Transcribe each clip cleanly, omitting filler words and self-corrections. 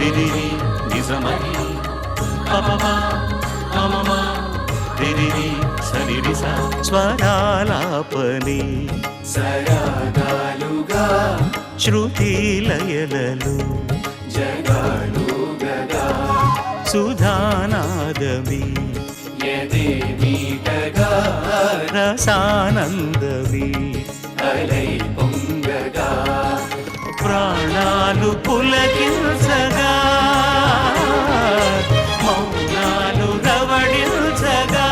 రిరిరి నిజమరి పపమా మమమా రిరిరి సరిరిస స్వరాలాపని సరాగాలుగా శృతి లయలలు జగాలు Gaga సుధానాదమి యదే మీటగా రసానందమి అలై పొంగగా ప్రాణాలు పులకించగా మౌనాలు రవడించగా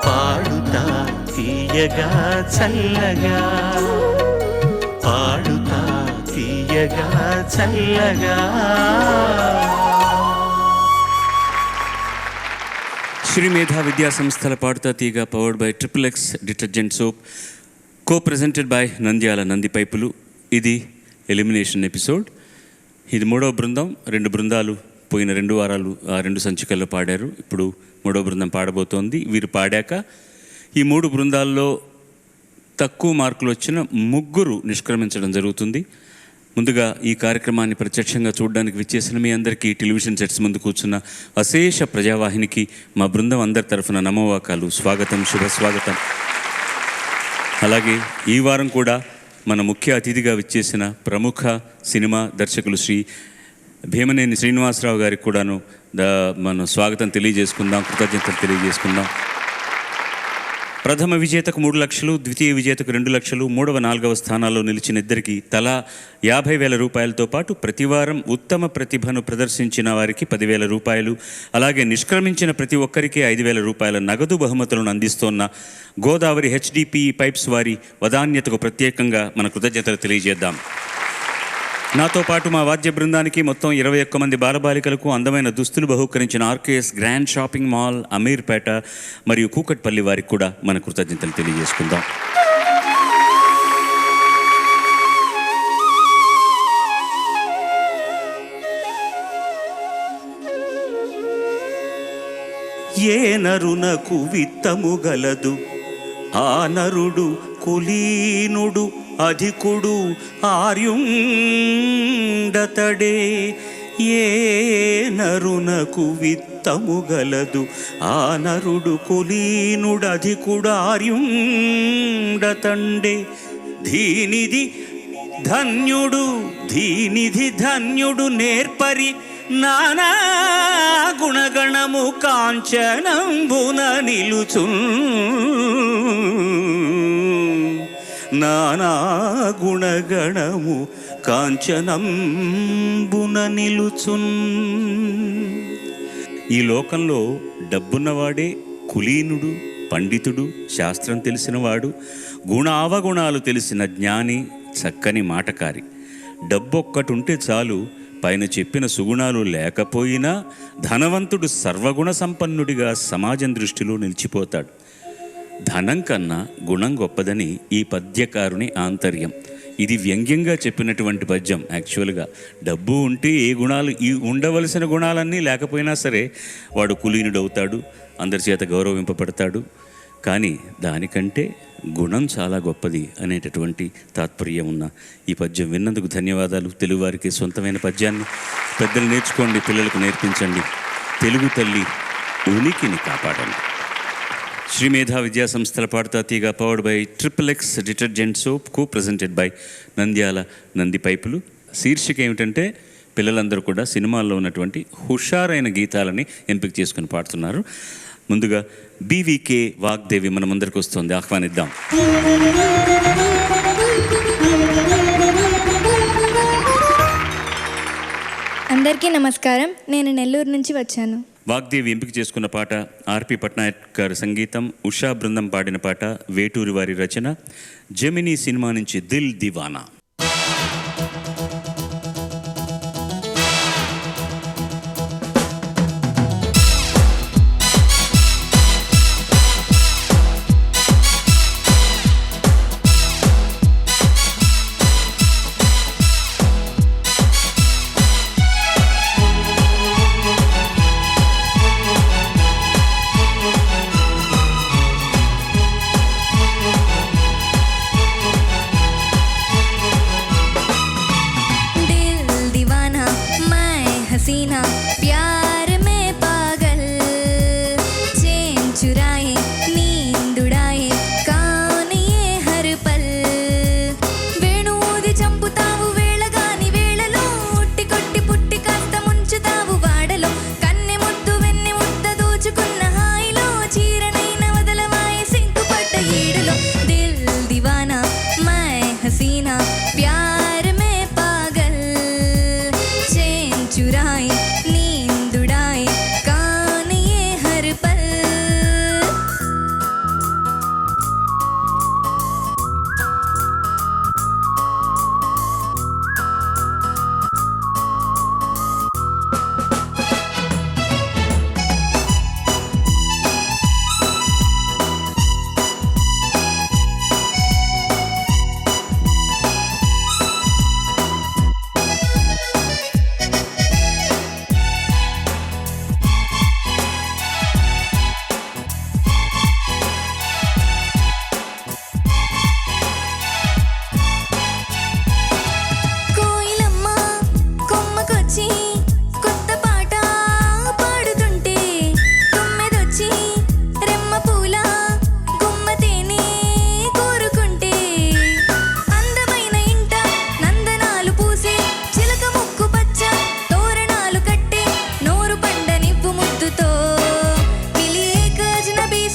పాడుతా తీయగా చల్లగా పాడుతా తీయగా చల్లగా. శ్రీ మేధా విద్యా సంస్థల పాడుతా తీగ powered by XXX detergent soap, co presented by Nandyal Nandi పైపులు. ఇది ఎలిమినేషన్ ఎపిసోడ్. ఇది 3వ బృందం. 2 బృందాలు పోయిన 2 వారాలు ఆ 2 సంచికల్లో పాడారు. ఇప్పుడు 3వ బృందం పాడబోతోంది. వీరు పాడాక ఈ 3 బృందాల్లో తక్కువ మార్కులు వచ్చిన 3 నిష్క్రమించడం జరుగుతుంది. ముందుగా ఈ కార్యక్రమాన్ని ప్రత్యక్షంగా చూడడానికి విచ్చేసిన మీ అందరికీ, టెలివిజన్ సెట్స్ ముందు కూర్చున్న అశేష ప్రజావాహినికి మా బృందం అందరి తరఫున నమోవాకాలు, స్వాగతం, శుభ స్వాగతం. అలాగే ఈ వారం కూడా మన ముఖ్య అతిథిగా విచ్చేసిన ప్రముఖ సినిమా దర్శకులు శ్రీ భీమనేని శ్రీనివాసరావు గారికి కూడాను మనం స్వాగతం తెలియజేసుకుందాం, కృతజ్ఞతలు తెలియజేసుకుందాం. ప్రథమ విజేతకు 3 లక్షలు, ద్వితీయ విజేతకు 2 లక్షలు, 3వ 4వ స్థానాల్లో నిలిచిన ఇద్దరికి తలా 50,000 రూపాయలతో పాటు ప్రతివారం ఉత్తమ ప్రతిభను ప్రదర్శించిన వారికి 10,000 రూపాయలు, అలాగే నిష్క్రమించిన ప్రతి ఒక్కరికి 5,000 రూపాయల నగదు బహుమతులను అందిస్తోన్న గోదావరి HDPE పైప్స్ వారి వదాన్యతకు ప్రత్యేకంగా మన కృతజ్ఞతలు తెలియజేద్దాం. నాతో పాటు మా వాద్య బృందానికి మొత్తం 21 మంది బాలబాలికలకు అందమైన దుస్తులు బహూకరించిన RKS grand shopping mall, Ameerpet మరియు కూకట్పల్లి వారికి కూడా మన కృతజ్ఞతలు తెలియజేసుకుందాం. ఏ నరునకు విత్తము గలదు, ఆ నరుడు కులీనుడు అధికుడు ఆర్యుండతడే. ఏ నరునకు విత్తము గలదు, ఆ నరుడు కులీనుడు అధికుడు ఆర్యుండతండే. ధీనిధి ధన్యుడు నేర్పరి నానా గుణగణము కాంచనంబున నిలుచున్. నానా గుణగణము కాంచనంబున నిలుచున్. ఈ లోకంలో డబ్బున్నవాడే కులీనుడు, పండితుడు, శాస్త్రం తెలిసినవాడు, గుణావగుణాలు తెలిసిన జ్ఞాని, చక్కని మాటకారి. డబ్బొక్కటుంటే చాలు, పైన చెప్పిన సుగుణాలు లేకపోయినా ధనవంతుడు సర్వగుణ సంపన్నుడిగా సమాజం దృష్టిలో నిలిచిపోతాడు. ధనం కన్నా గుణం గొప్పదని ఈ పద్యకారుని ఆంతర్యం. ఇది వ్యంగ్యంగా చెప్పినటువంటి పద్యం. యాక్చువల్గా డబ్బు ఉంటే ఏ గుణాలు, ఈ ఉండవలసిన గుణాలన్నీ లేకపోయినా సరే వాడు కులీనుడవుతాడు, అందరి చేత గౌరవింపబడతాడు. కానీ దానికంటే గుణం చాలా గొప్పది అనేటటువంటి తాత్పర్యం ఉన్న ఈ పద్యం విన్నందుకు ధన్యవాదాలు. తెలుగువారికి సొంతమైన పద్యాన్ని పెద్దలు నేర్చుకోండి, పిల్లలకు నేర్పించండి. తెలుగు తల్లి ఉనికిని కాపాడండి. శ్రీ మేధా విద్యా సంస్థల పాడుతా తీగ powered by XXX detergent soap, co presented by Nandyal Nandi పైపులు. శీర్షిక ఏమిటంటే పిల్లలందరూ కూడా సినిమాల్లో ఉన్నటువంటి హుషారైన గీతాలని ఎంపిక చేసుకుని పాడుతున్నారు. ముందుగా BVK వాగ్దేవి మన ముందరికి వస్తుంది, ఆహ్వానిద్దాం. అందరికీ నమస్కారం. నేను నెల్లూరు నుంచి వచ్చాను. వాగ్దేవి ఎంపిక చేసుకున్న పాట RP పట్నాయక్ గారి సంగీతం, ఉషా బృందం పాడిన పాట, వేటూరి వారి రచన. జెమినీ సినిమా నుంచి దిల్ దివానా.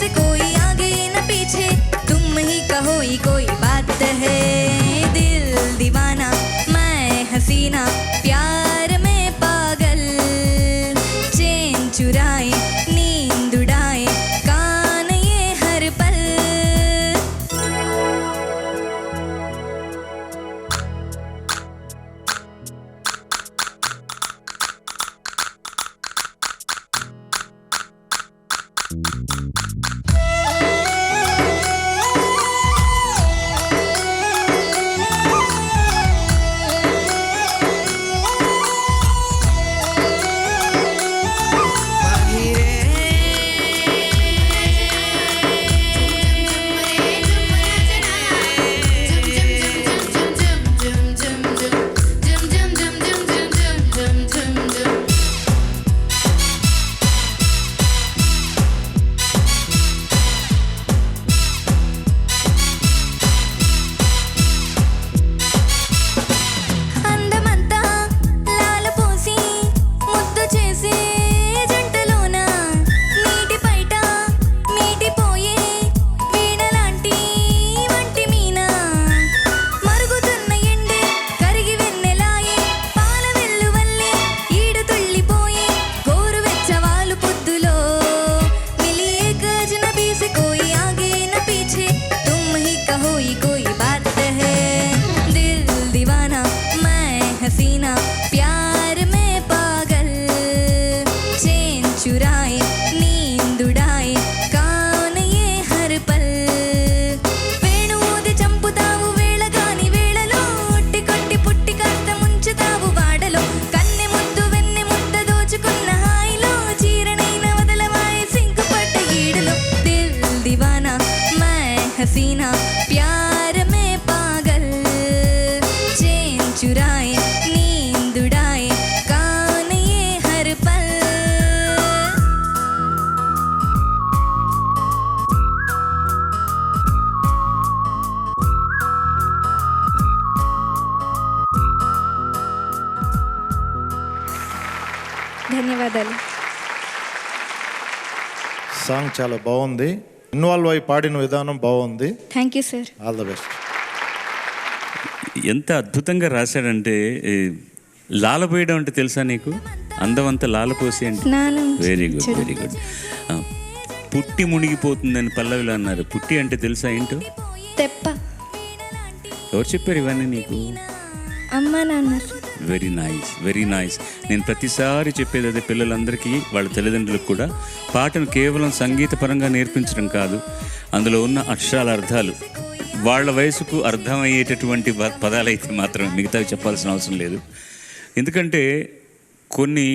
से कोई आगे न पीछे तुम ही कहो ही कोई बात है दिल दीवाना मैं हसीना प्यार में पागल चैन चुराए नींद उड़ाए कान ये हर पल అందమంతా లాల పోసి ముద్దు చేసే జంటలోన నీటి పైట మీటిపోయే వీణలాంటి వంటి మీన మరుగుతున్న ఎండే కరిగి వెన్నెలాయే పాల వెల్లువల్లే ఈడు తుళ్ళిపోయే గోరువెచ్చవాలు పొద్దులో మిలి ఏక అజనబీ से कोई आगे न पीछे तुम ही कहो ही कोई बात है दिल दीवाना मैं हसीना प्यार में पागल चैन चुराए नींद उड़ाए कान ये हर पल వేణువుది చంపుతావు వేళగాని వేళలో ఉట్టి కొట్టి పుట్టి కాస్త ముంచుతావు వాడలో కన్నె ముద్దు వెన్నె ముద్ద దోచుకున్న హాయిలో చీరనైన వదలవాయి సింకుపడ్డ ఈడులో దిల్ దీవానా मैं हसीना प्यार में पागल चैन चुराए नींद उड़ाए कान ये हर पल ధన్యవాదాలు సాంగ్ చాలా బాగుంది. ఇన్వాల్వ్ అయి పాడిన విధానం బాగుంది. Thank you sir all the best. ఎంత అద్భుతంగా రాశాడంటే లాలపోయడం అంటే తెలుసా నీకు? అందమంతా లాలపోసి అంటే స్నానం వెరీ గుడ్ వెరీ గుడ్. పుట్టి మునిగిపోతుందని పల్లవిలో అన్నారు. పుట్టి అంటే తెలుసా ఏంటో? తెప్ప ఎవరు చెప్పారు ఇవన్నీ నీకు? అమ్మ నాన్న వెరీ నైస్ వెరీ నైస్. నేను ప్రతిసారి చెప్పేది అదే, పిల్లలందరికీ వాళ్ళ తల్లిదండ్రులకు కూడా పాటను కేవలం సంగీతపరంగా నేర్పించడం కాదు, అందులో ఉన్న అక్షరాల అర్థాలు వాళ్ళ వయసుకు అర్థమయ్యేటటువంటి పదాలైతే మాత్రం మిగతావి చెప్పాల్సిన అవసరం లేదు. ఎందుకంటే కొన్ని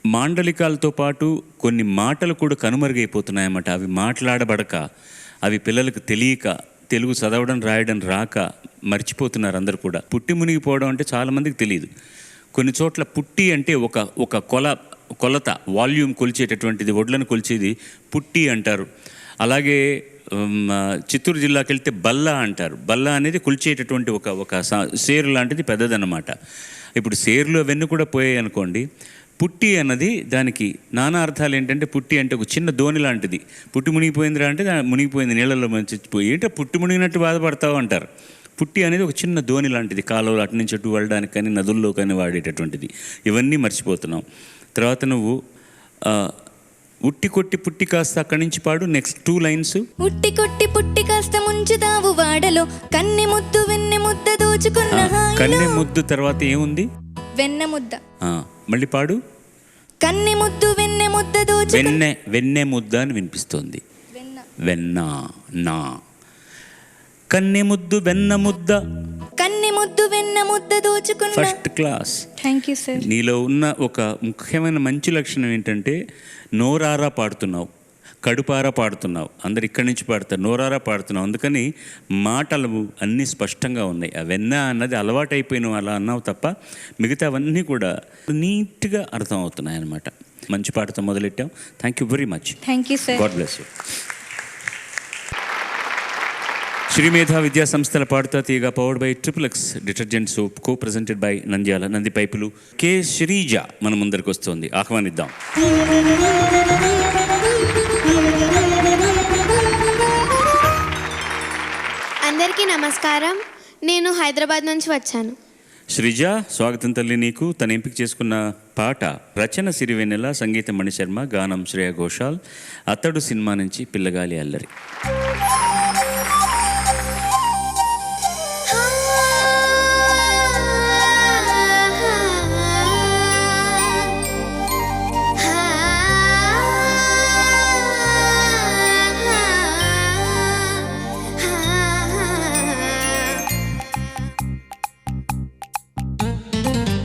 మాండలికాలతో పాటు కొన్ని మాటలు కూడా కనుమరుగైపోతున్నాయన్నమాట. అవి మాట్లాడబడక, అవి పిల్లలకు తెలియక, తెలుగు చదవడం రాయడం రాక మర్చిపోతున్నారు అందరు కూడా. పుట్టి మునిగిపోవడం అంటే చాలామందికి తెలియదు. కొన్ని చోట్ల పుట్టి అంటే ఒక కొలత, వాల్యూమ్ కొలిచేటటువంటిది, ఒడ్లను కొలిచేది పుట్టి అంటారు. అలాగే చిత్తూరు జిల్లాకి వెళ్తే బల్ల అంటారు. బల్ల అనేది కొలిచేటటువంటి ఒక సేరు లాంటిది, పెద్దదన్నమాట. ఇప్పుడు సేరులో వెన్ను కూడా పోయాయి అనుకోండి. పుట్టి అన్నది దానికి నానా అర్థాలు ఏంటంటే, పుట్టి అంటే ఒక చిన్న దోణి లాంటిది. పుట్టి మునిగిపోయిందిరా అంటే మునిగిపోయింది, నీళ్ళల్లో మంచిపోయి ఏంటో పుట్టి మునిగినట్టు బాధపడతావు అంటారు. పుట్టి అనేది ఒక చిన్న దోణి లాంటిది, కాలువలు అటు నుంచి అటు వెళ్ళడానికి కానీ నదుల్లో కానీ వాడేటటువంటిది. ఇవన్నీ మర్చిపోతున్నాం. తర్వాత నువ్వు ఉట్టి కొట్టి పుట్టి కాస్త అక్కడి నుంచి పాడు. Next 2 lines. ఉట్టి కొట్టి పుట్టి కాస్త ముంచుతావు వాడలో కన్నె ముద్దు వెన్నె ముద్ద దోచుకున్న కన్నె ముద్దు తర్వాత ఏముంది? వెన్న ముద్ద. మళ్ళీ పాడు. కన్నె ముద్దు వెన్నె ముద్ద దోచు వెన్నె ముద్ద అని వినిపిస్తోంది. వెన్న నా కన్నె ముద్దు వెన్న ముద్ద, కన్నె ముద్దు వెన్న ముద్ద దోచుకున్న. First class. Thank you sir. నీలో ఉన్న ఒక ముఖ్యమైన మంచి లక్షణం ఏంటంటే నోరారా పాడుతున్నావు, కడుపారా పాడుతున్నావు. అందరు ఇక్కడి నుంచి పాడతారు, నోరారా పాడుతున్నావు. అందుకని మాటలు అన్నీ స్పష్టంగా ఉన్నాయి. ఆ వెన్న అన్నది అలవాటైపోయినావు, అలా అన్నావు తప్ప మిగతావన్నీ కూడా నీట్గా అర్థం అవుతున్నాయి అన్నమాట. మంచి పాటతో మొదలెట్టాం. Thank you very much. Thank you sir. God bless you. Srimedha విద్యా సంస్థల Padutha Theeyaga powered by XXX detergent soap co presented by Nandyal Nandi పైపులు కె శ్రీజ మన ముందరికి వస్తుంది. ఆహ్వానిద్దాం. అందరికీ నమస్కారం. నేను హైదరాబాద్ నుంచి వచ్చాను. శ్రీజ, స్వాగతం తల్లి నీకు. తను ఎంపిక చేసుకున్న పాట రచన సిరివెన్నెల, సంగీతం మణిశర్మ, గానం శ్రేయ ఘోషాల్. అతడు సినిమా నుంచి పిల్లగాలి అల్లరి.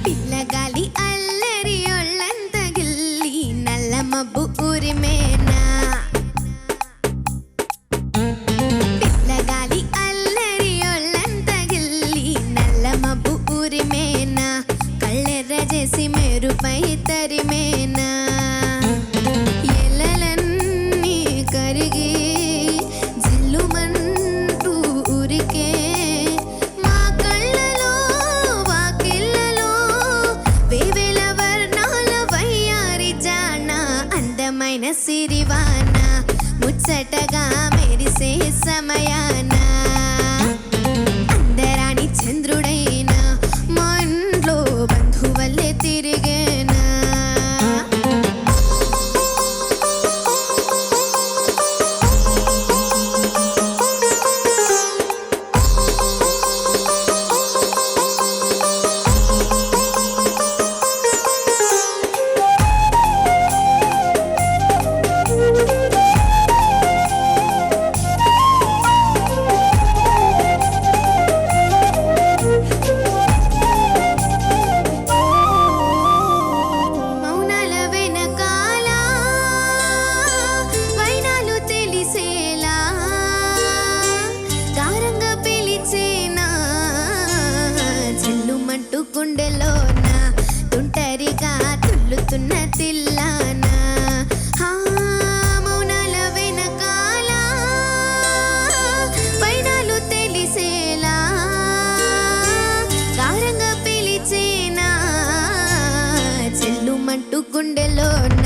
పిల్లగాలి అల్లరి ఒళ్ళంత గిల్లి నల్ల మబ్బు ఊరిమేనా. పిల్లగాలి అల్లరి ఒళ్ళంత గిల్లి నల్ల మబ్బు ఊరిమేనా. కళ్ళెర్ర చేసి మెరుపై తరిమేనా. ఎల్లలన్నీ కరిగి జిల్లుమంటూ ఊరికే మా కళ్ళలో వాకిళ్ళలో వేవేల వర్ణాల వయ్యారి జాన. అందమైన సిరివాన ముచ్చటగా మెరిసే సమయాన. అందరాని చంద్రుడైనా మా ఇంట్లో బంధువల్లే తిరిగేనా. మౌనాల వెనకాల వైనాలు తెలిసేలా గారంగా పిలిచేనా. జల్లుమంటూ గుండెలోన తుంటరిగా తుల్లుతున్న తిల్లాన. మౌనాల వెనకాల వైనాలు తెలిసేలా గారంగా పిలిచేనా. చెల్లుమంటూ గుండెలోన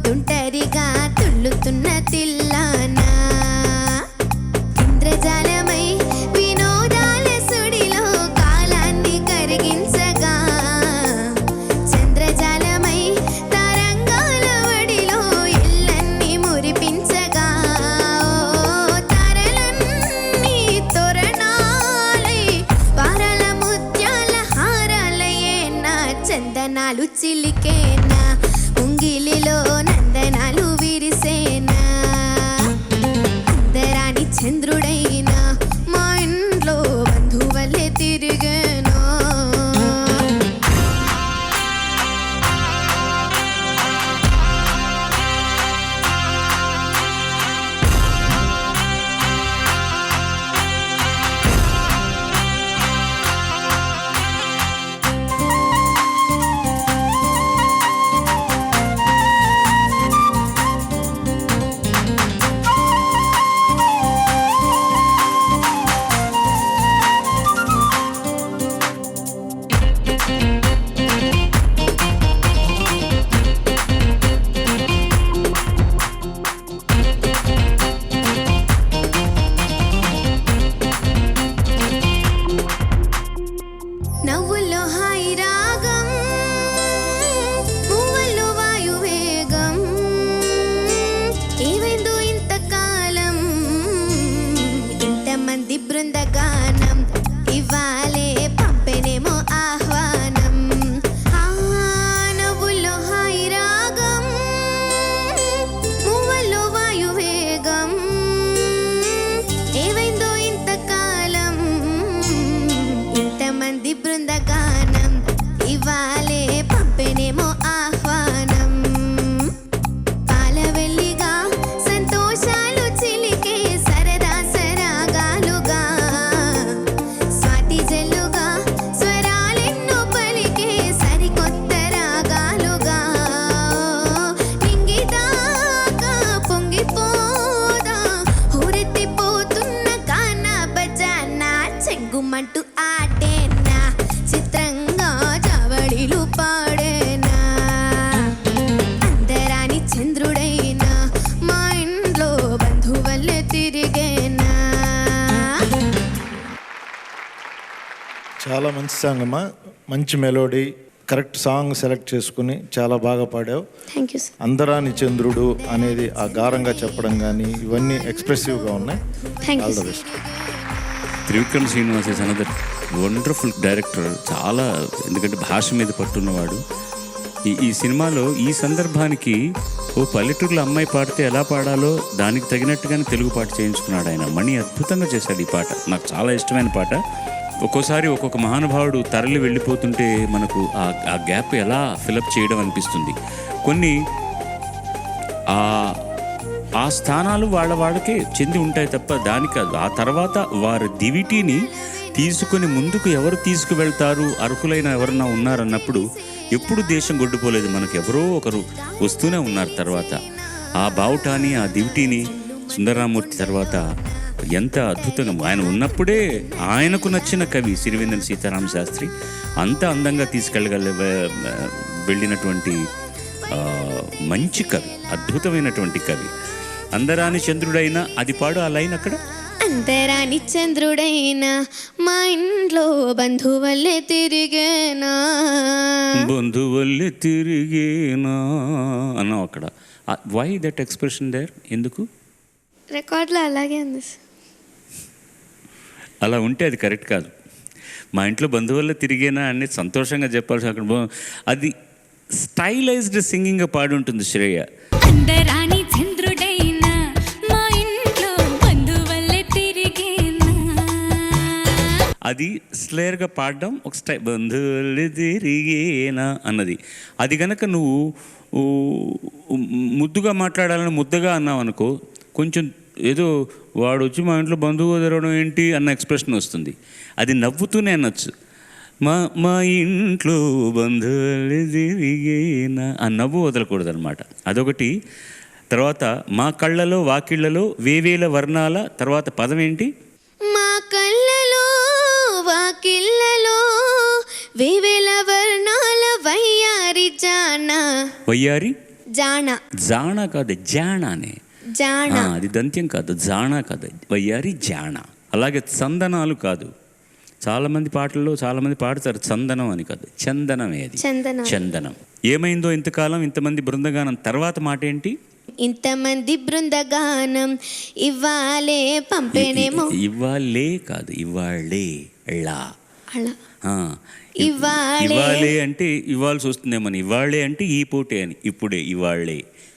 తుంటరిగా తుల్లుతున్న తిల్లాన. ఇంద్రజాలమై వినోదాల సుడిలో కాలాన్ని కరిగించగా. చంద్రజాలమై తరంగాల వడిలో ఇల్లన్నీ మురిపించగా. తారలన్నీ తోరణాలై వారాల ముత్యాల హారాలయే నా. చందనాలు చిలికేనా ఉంగిలిలో నందనాలు విరిసేనా. అందరాని చంద్రుడైనా మా ఇంట్లో బంధువల్లే తిరిగేనా. నవ్వుల్లో హాయి రాగం పువ్వుల్లో వాయువేగం. ఏవైందో ఇంతకాలం ఇంతమంది బృందగానం. ఇవాళే పంపెనేమో ఆహ్వానం. నవ్వుల్లో హాయి రాగం పువ్వుల్లో వాయువేగం. ఏవైందో ఇంతకాలం ఇంతమంది బృందగానం. ఇవాళే పంపెనేమో ఆహ్వానం. పాలవెల్లిగా సంతోషాలు చిలికే సరదా సరాగాలుగా. చాలా మంచి సాంగ్ అమ్మా, మంచి మెలోడీ, కరెక్ట్ సాంగ్ సెలెక్ట్ చేసుకుని చాలా బాగా పాడావు. Thank you sir. అందరాని చంద్రుడు అనేది ఆ గారంగా చెప్పడం కానీ ఇవన్నీ ఎక్స్ప్రెసివ్గా ఉన్నాయి. Thank you all the sir. Best. Trivikram Srinivas is another wonderful director. చాలా, ఎందుకంటే భాష మీద పట్టున్నవాడు. ఈ సినిమాలో ఈ సందర్భానికి ఓ పల్లెటూరులో అమ్మాయి పాడితే ఎలా పాడాలో దానికి తగినట్టుగానే తెలుగు పాట చేయించుకున్నాడు ఆయన. మణి అద్భుతంగా చేశాడు ఈ పాట. నాకు చాలా ఇష్టమైన పాట. ఒక్కోసారి ఒక్కొక్క మహానుభావుడు తరలి వెళ్ళిపోతుంటే మనకు ఆ గ్యాప్ ఎలా ఫిలప్ చేయడం అనిపిస్తుంది. కొన్ని ఆ స్థానాలు వాళ్ళకే చెంది ఉంటాయి తప్ప దాని కాదు. ఆ తర్వాత వారి దివిటీని తీసుకుని ముందుకు ఎవరు తీసుకువెళ్తారు, అర్హులైన ఎవరన్నా ఉన్నారన్నప్పుడు ఎప్పుడు దేశం గొడ్డుపోలేదు. మనకు ఎవరో ఒకరు వస్తూనే ఉన్నారు. తర్వాత ఆ బావుటాని, ఆ దివిటీని సుందరరామూర్తి తర్వాత ఎంత అద్భుతంగా ఆయన ఉన్నప్పుడే ఆయనకు నచ్చిన కవి సిరివెన్నెల సీతారామ శాస్త్రి అంత అందంగా వెళ్ళినటువంటి మంచి కవి, అద్భుతమైనటువంటి కవి. అందరాని చంద్రుడైనా అది పాడు ఆ లైన్ అక్కడ. అందరాని చంద్రుడైనా మా ఇంట్లో బంధువల్లే తిరిగేనా, బంధువల్లే తిరిగేనా అన్నావు అక్కడ. Why that expression there? ఎందుకు? రికార్డులో అలాగే ఉంది సార్. అలా ఉంటే అది కరెక్ట్ కాదు. మా ఇంట్లో బంధువుల్లో తిరిగేనా అని సంతోషంగా చెప్పాల్సి అక్కడ అది స్టైలైజ్డ్ సింగింగ్ పాడి ఉంటుంది శ్రేయ. అందరాని చంద్రుడైనా మా ఇంట్లో బంధువల్లే తిరిగేనా, అది స్లేయర్గా పాడడం ఒక బంధువులు తిరిగేనా అన్నది. అది కనుక నువ్వు ముద్దుగా మాట్లాడాలని ముద్దగా అన్నావు అనుకో, కొంచెం ఏదో వాడు వచ్చి మా ఇంట్లో బంధువు తిరగడం ఏంటి అన్న ఎక్స్ప్రెషన్ వస్తుంది. అది నవ్వుతూనే అనొచ్చు. మా ఇంట్లో బంధువులు తిరిగేనా ఆ నవ్వు వదలకూడదు అనమాట. అదొకటి. తర్వాత మా కళ్ళలో వాకిళ్లలో వేవేల వర్ణాల తర్వాత పదం ఏంటి? మా కళ్ళలో వాకిళ్ళలో వేవేల వర్ణాల వయ్యారి జానా. వయ్యారి జానా. జానా కాదు, జానానే. జానా అది దంత్యం కాదు, జానా కాదు, వయ్యారి జానా. అలాగే చందనాలు కాదు. చాలామంది పాటల్లో చాలామంది పాడతారు చందనం అని, కాదు చందనమే అది. చందనం. ఏమైందో ఇంతకాలం ఇంతమంది బృందగానం తర్వాత మాట ఏంటి? ఇంతమంది బృందగానం ఇవ్వాలే పంపేనేమో. ఇవ్వాలే కాదు, ఇవ్వాళే. లా అలా ఇవ్వాలే అంటే ఇవ్వాల్సి వస్తుందేమని. ఇవ్వాళే అంటే ఈ పూటే అని. ఇప్పుడే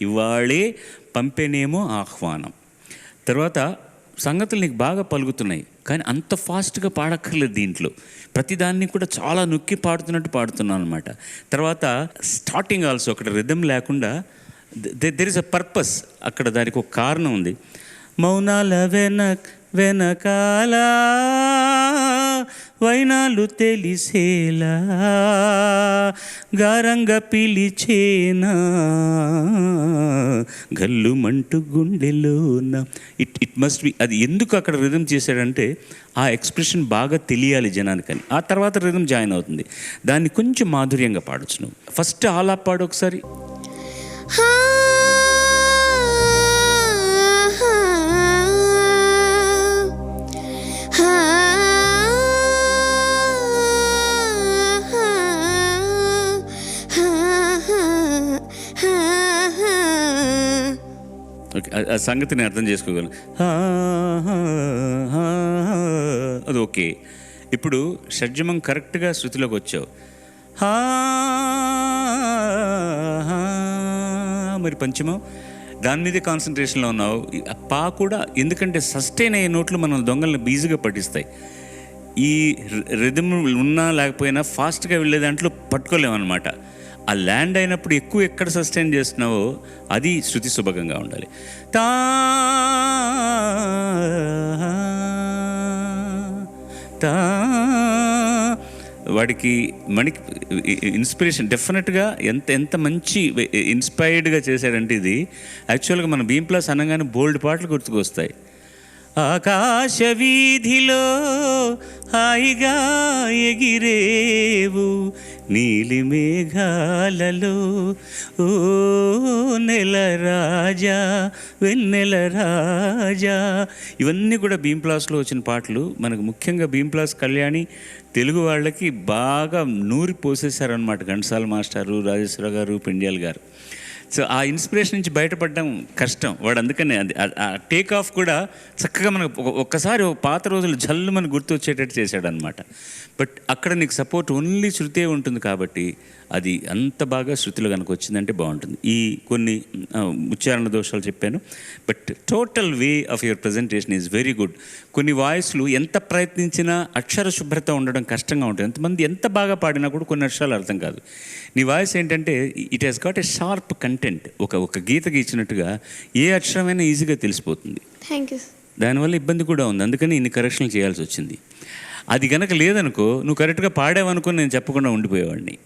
ఇవ్వాళే పంపేనేమో ఆహ్వానం. తర్వాత సంగతులు నీకు బాగా పలుకుతున్నాయి కానీ అంత ఫాస్ట్గా పాడక్కర్లేదు. దీంట్లో ప్రతిదాన్ని కూడా చాలా నొక్కి పాడుతున్నట్టు పాడుతున్నాను అనమాట. తర్వాత స్టార్టింగ్ ఆల్సో అక్కడ రిథమ్ లేకుండా దెర్ ఇస్ అ పర్పస్ అక్కడ, దానికి ఒక కారణం ఉంది. మౌనాల వెనకాల వైనాలు తెలిసేలా గారంగా పిలిచేనా గల్లు మంటు గుండెలోన. It must be. అది ఎందుకు అక్కడ రిథమ్ చేశాడంటే ఆ ఎక్స్ప్రెషన్ బాగా తెలియాలి జనానికని. ఆ తర్వాత రిథమ్ జాయిన్ అవుతుంది. దాన్ని కొంచెం మాధుర్యంగా పాడొచ్చు నువ్వు. ఫస్ట్ ఆలాప్ పాడు ఒకసారి. ఓకే, ఆ సంగతిని అర్థం చేసుకోగలను. అది ఓకే. ఇప్పుడు షడ్జమం కరెక్ట్గా శృతిలోకి వచ్చావు. మరి పంచమం దాని మీదే కాన్సన్ట్రేషన్లో ఉన్నావు. పా కూడా, ఎందుకంటే సస్టైన్ అయ్యే నోట్లు మనం దొంగలను ఈజీగా పట్టిస్తాయి. ఈ రిథమ్ ఉన్నా లేకపోయినా ఫాస్ట్గా వెళ్ళే దాంట్లో పట్టుకోలేమన్నమాట. ఆ ల్యాండ్ అయినప్పుడు ఎక్కువ ఎక్కడ సస్టైన్ చేస్తున్నావో అది శృతి సుభగంగా ఉండాలి. తా తా వాడికి మనకి ఇన్స్పిరేషన్ డెఫినెట్గా ఎంత మంచి ఇన్స్పైర్డ్గా చేశాడంటే ఇది యాక్చువల్గా మన భీమ్ ప్లస్ అనగానే బోల్డ్ పాటలు గుర్తుకొస్తాయి. ఆకాశ వీధిలో హాయిగా ఎగిరేవు నీలి మేఘాలలో ఓ నెల రాజా వెన్నెల రాజా. ఇవన్నీ కూడా భీంప్లాస్లో వచ్చిన పాటలు. మనకు ముఖ్యంగా భీంప్లాస్ కళ్యాణి తెలుగు వాళ్ళకి బాగా నూరి పోసేశారనమాట. ఘంటసాల మాస్టారు, రాజేశ్వర గారు, పెండ్యాల్ గారు. సో ఆ ఇన్స్పిరేషన్ నుంచి బయటపడడం కష్టం. వాడు అందుకనే ఆ టేక్ ఆఫ్ కూడా చక్కగా మనకు ఒక్కసారి పాత రోజులు జల్లు మనకు గుర్తు వచ్చేటట్టు చేశాడనమాట. బట్ అక్కడ నీకు సపోర్ట్ ఓన్లీ శృతే ఉంటుంది కాబట్టి అది అంత బాగా శృతిలో కనుక వచ్చిందంటే బాగుంటుంది. ఈ కొన్ని ఉచ్చారణ దోషాలు చెప్పాను, but total way of your presentation is very good. కొన్ని వాయిస్లు ఎంత ప్రయత్నించినా అక్షర శుభ్రత ఉండడం కష్టంగా ఉంటుంది. ఎంతమంది ఎంత బాగా పాడినా కూడా కొన్ని అక్షరాలు అర్థం కాదు. నీ వాయిస్ ఏంటంటే it has got a sharp content. ఒక గీతకి ఇచ్చినట్టుగా ఏ అక్షరమైనా ఈజీగా తెలిసిపోతుంది. Thank you. దానివల్ల ఇబ్బంది కూడా ఉంది, అందుకని ఇన్ని కరెక్షన్లు చేయాల్సి వచ్చింది. అది కనుక లేదనుకో, నువ్వు కరెక్ట్గా పాడావనుకో నేను చెప్పకుండా ఉండిపోయేవాడిని.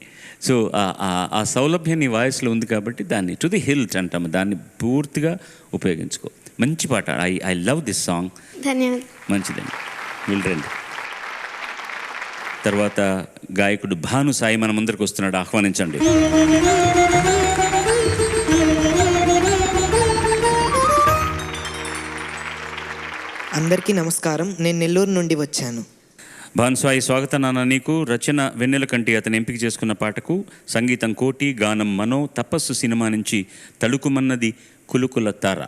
సో ఆ సౌలభ్యం నీ వాయిస్లో ఉంది కాబట్టి దాన్ని టు ది హిల్ట్ అంటాము, దాన్ని పూర్తిగా ఉపయోగించుకో. మంచి పాట. I love this song. ధన్యవాదాలు. మంచిదండి, వెళ్ళండి. తర్వాత గాయకుడు భాను సాయి మన ముందరికి వస్తున్నాడు, ఆహ్వానించండి. అందరికీ నమస్కారం. నేను నెల్లూరు నుండి వచ్చాను. భాను సాయి, స్వాగతం నాన్న నీకు. రచన వెన్నెల కంటి అతను ఎంపిక చేసుకున్న పాటకు సంగీతం కోటి, గానం మనో. తపస్సు సినిమా నుంచి తళుకుమన్నది కులుకుల తార.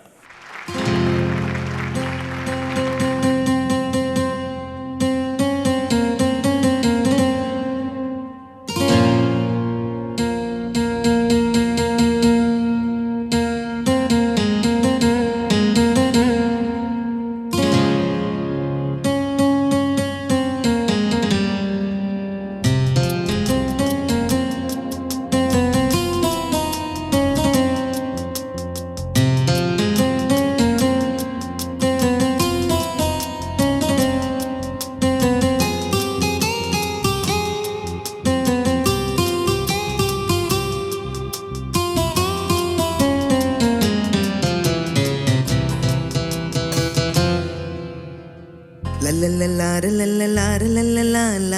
లల్లలలార లల్లలార లల్లలాల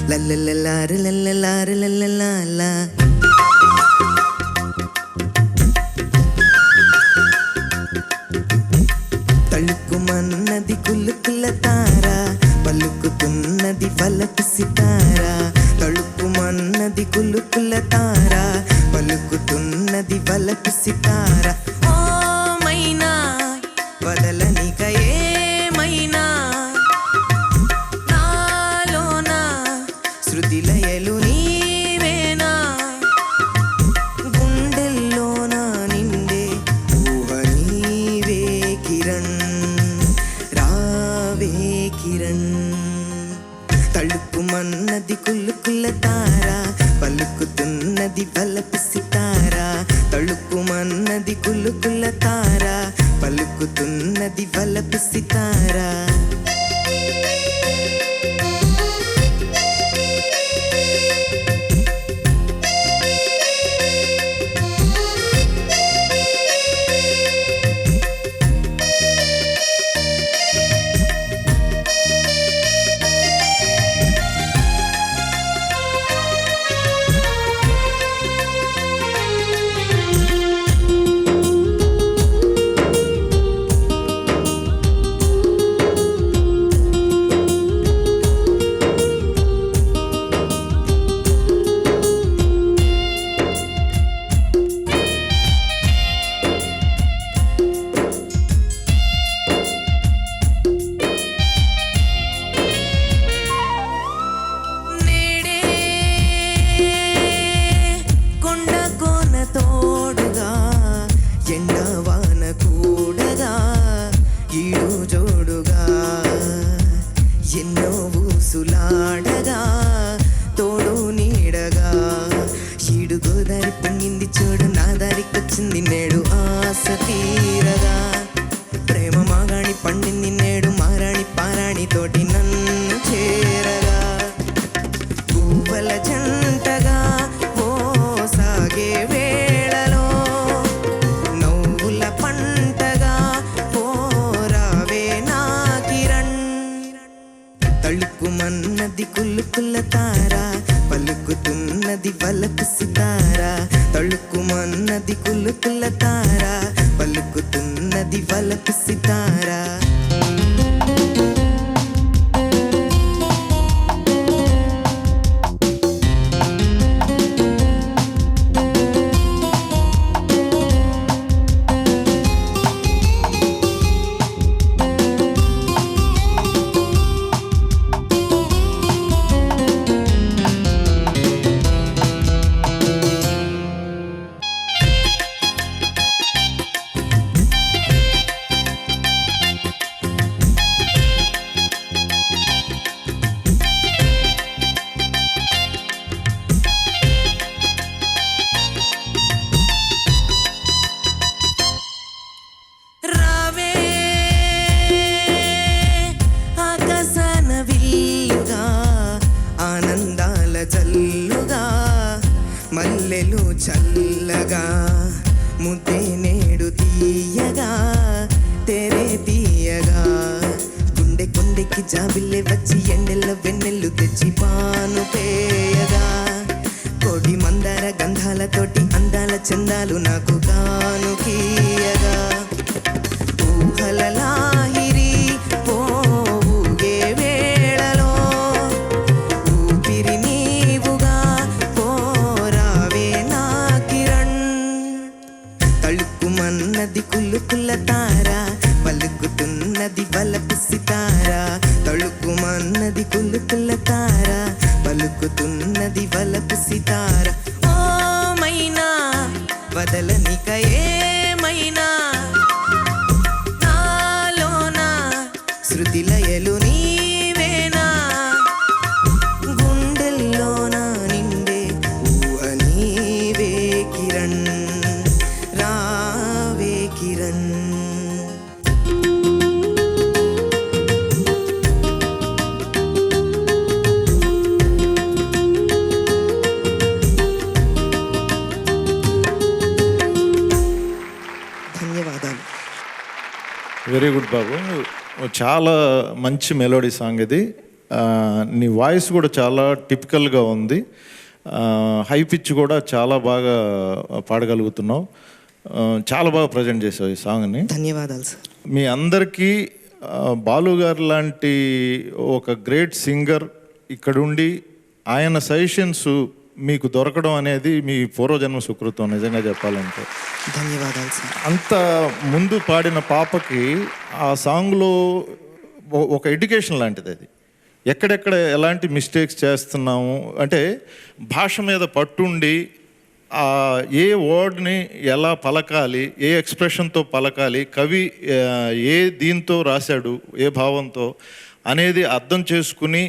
లల్లలలార లల్లలార లల్లలాల. తళుకుమన్నది కులుకుల తార, పలుకుతున్నది వలపు సితార. తళుకుమన్నది కులుకుల తార, పలుకుతున్నది వలపు సితార. ఓ మైనా వదలనిక ఏమైనా, నాలోన శృతిలయలు నీవేనా, గుండెల్లోన నిండే ఊహ నీవే కిరణ్, రావే కిరణ్. తళుకుమన్నది కులుకుల తార, పలుకుతున్నది వలపు సితార. తళుకుమన్నది కులుకుల తార, పలుకుతున్నది వలపు సితార. వచ్చింది నేడు ఆశ తీరగా, ప్రేమ మాగాణి పండింది నేడు మారాణి పారాణి తోటి నన్ను చేరగా, పువ్వుల జంటగా ఓ సాగే వేళలో నవ్వుల పంటగా ఓ రావే నా తడుక్కుతున్నది వలపు సితారా. రావే ఆకాశాన విల్లుగా, ఆనందాల జల్లుగా, మల్లెలు చల్లగా, ముద్దే నేడు తీయగా, తెరే తీయగా, గుండె గుండెకి జాబిల్లే వచ్చి ఎండెల్లో వెన్నెల్లు తెచ్చి పాను పేయగా, కోడి మందార గంధాలతోటి అందాల చందాలు నాకు కానుకీయగా, ఊహల లాహిరి పోవుగే వేళలో ఊపిరి నీవుగా పోరావే నా కిరణ్. తళుక్కుమన్నది కుల్లుకుల్ల తార, పలుకుతున్నది వలపు సితార. తళుక్కుమన్నది కుల్లుకుల్ల తార, పలుకుతున్నది వలపు సితార. ఓ మైనా వదలనిక ఏమైనా, నాలోన శృతి లయలు నీవేనా, గుండెల్లోన నిండే ఊహ నీవే కిరణ్, రావే కిరణ్. ధన్యవాదాలు. వెరీ గుడ్ బాబు, చాలా మంచి మెలోడీ సాంగ్ ఇది. నీ వాయిస్ కూడా చాలా టిపికల్గా ఉంది. హై పిచ్ కూడా చాలా బాగా పాడగలుగుతున్నావు. చాలా బాగా ప్రజెంట్ చేసావు ఈ సాంగ్ని. ధన్యవాదాలు సార్. మీ అందరికీ బాలు గారు లాంటి ఒక గ్రేట్ సింగర్ ఇక్కడుండి ఆయన సజెషన్స్ మీకు దొరకడం అనేది మీ పూర్వజన్మ సుకృతం నిజంగా చెప్పాలంటే. ధన్యవాదాలు సార్. అంత ముందు పాడిన పాపకి ఆ సాంగ్లో ఒక ఎడ్యుకేషన్ లాంటిది అది. ఎక్కడెక్కడ ఎలాంటి మిస్టేక్స్ చేస్తున్నాము అంటే భాష మీద పట్టుండి ఏ వర్డ్ని ఎలా పలకాలి, ఏ ఎక్స్ప్రెషన్తో పలకాలి, కవి ఏ దీంతో రాశాడు, ఏ భావంతో అనేది అర్థం చేసుకుని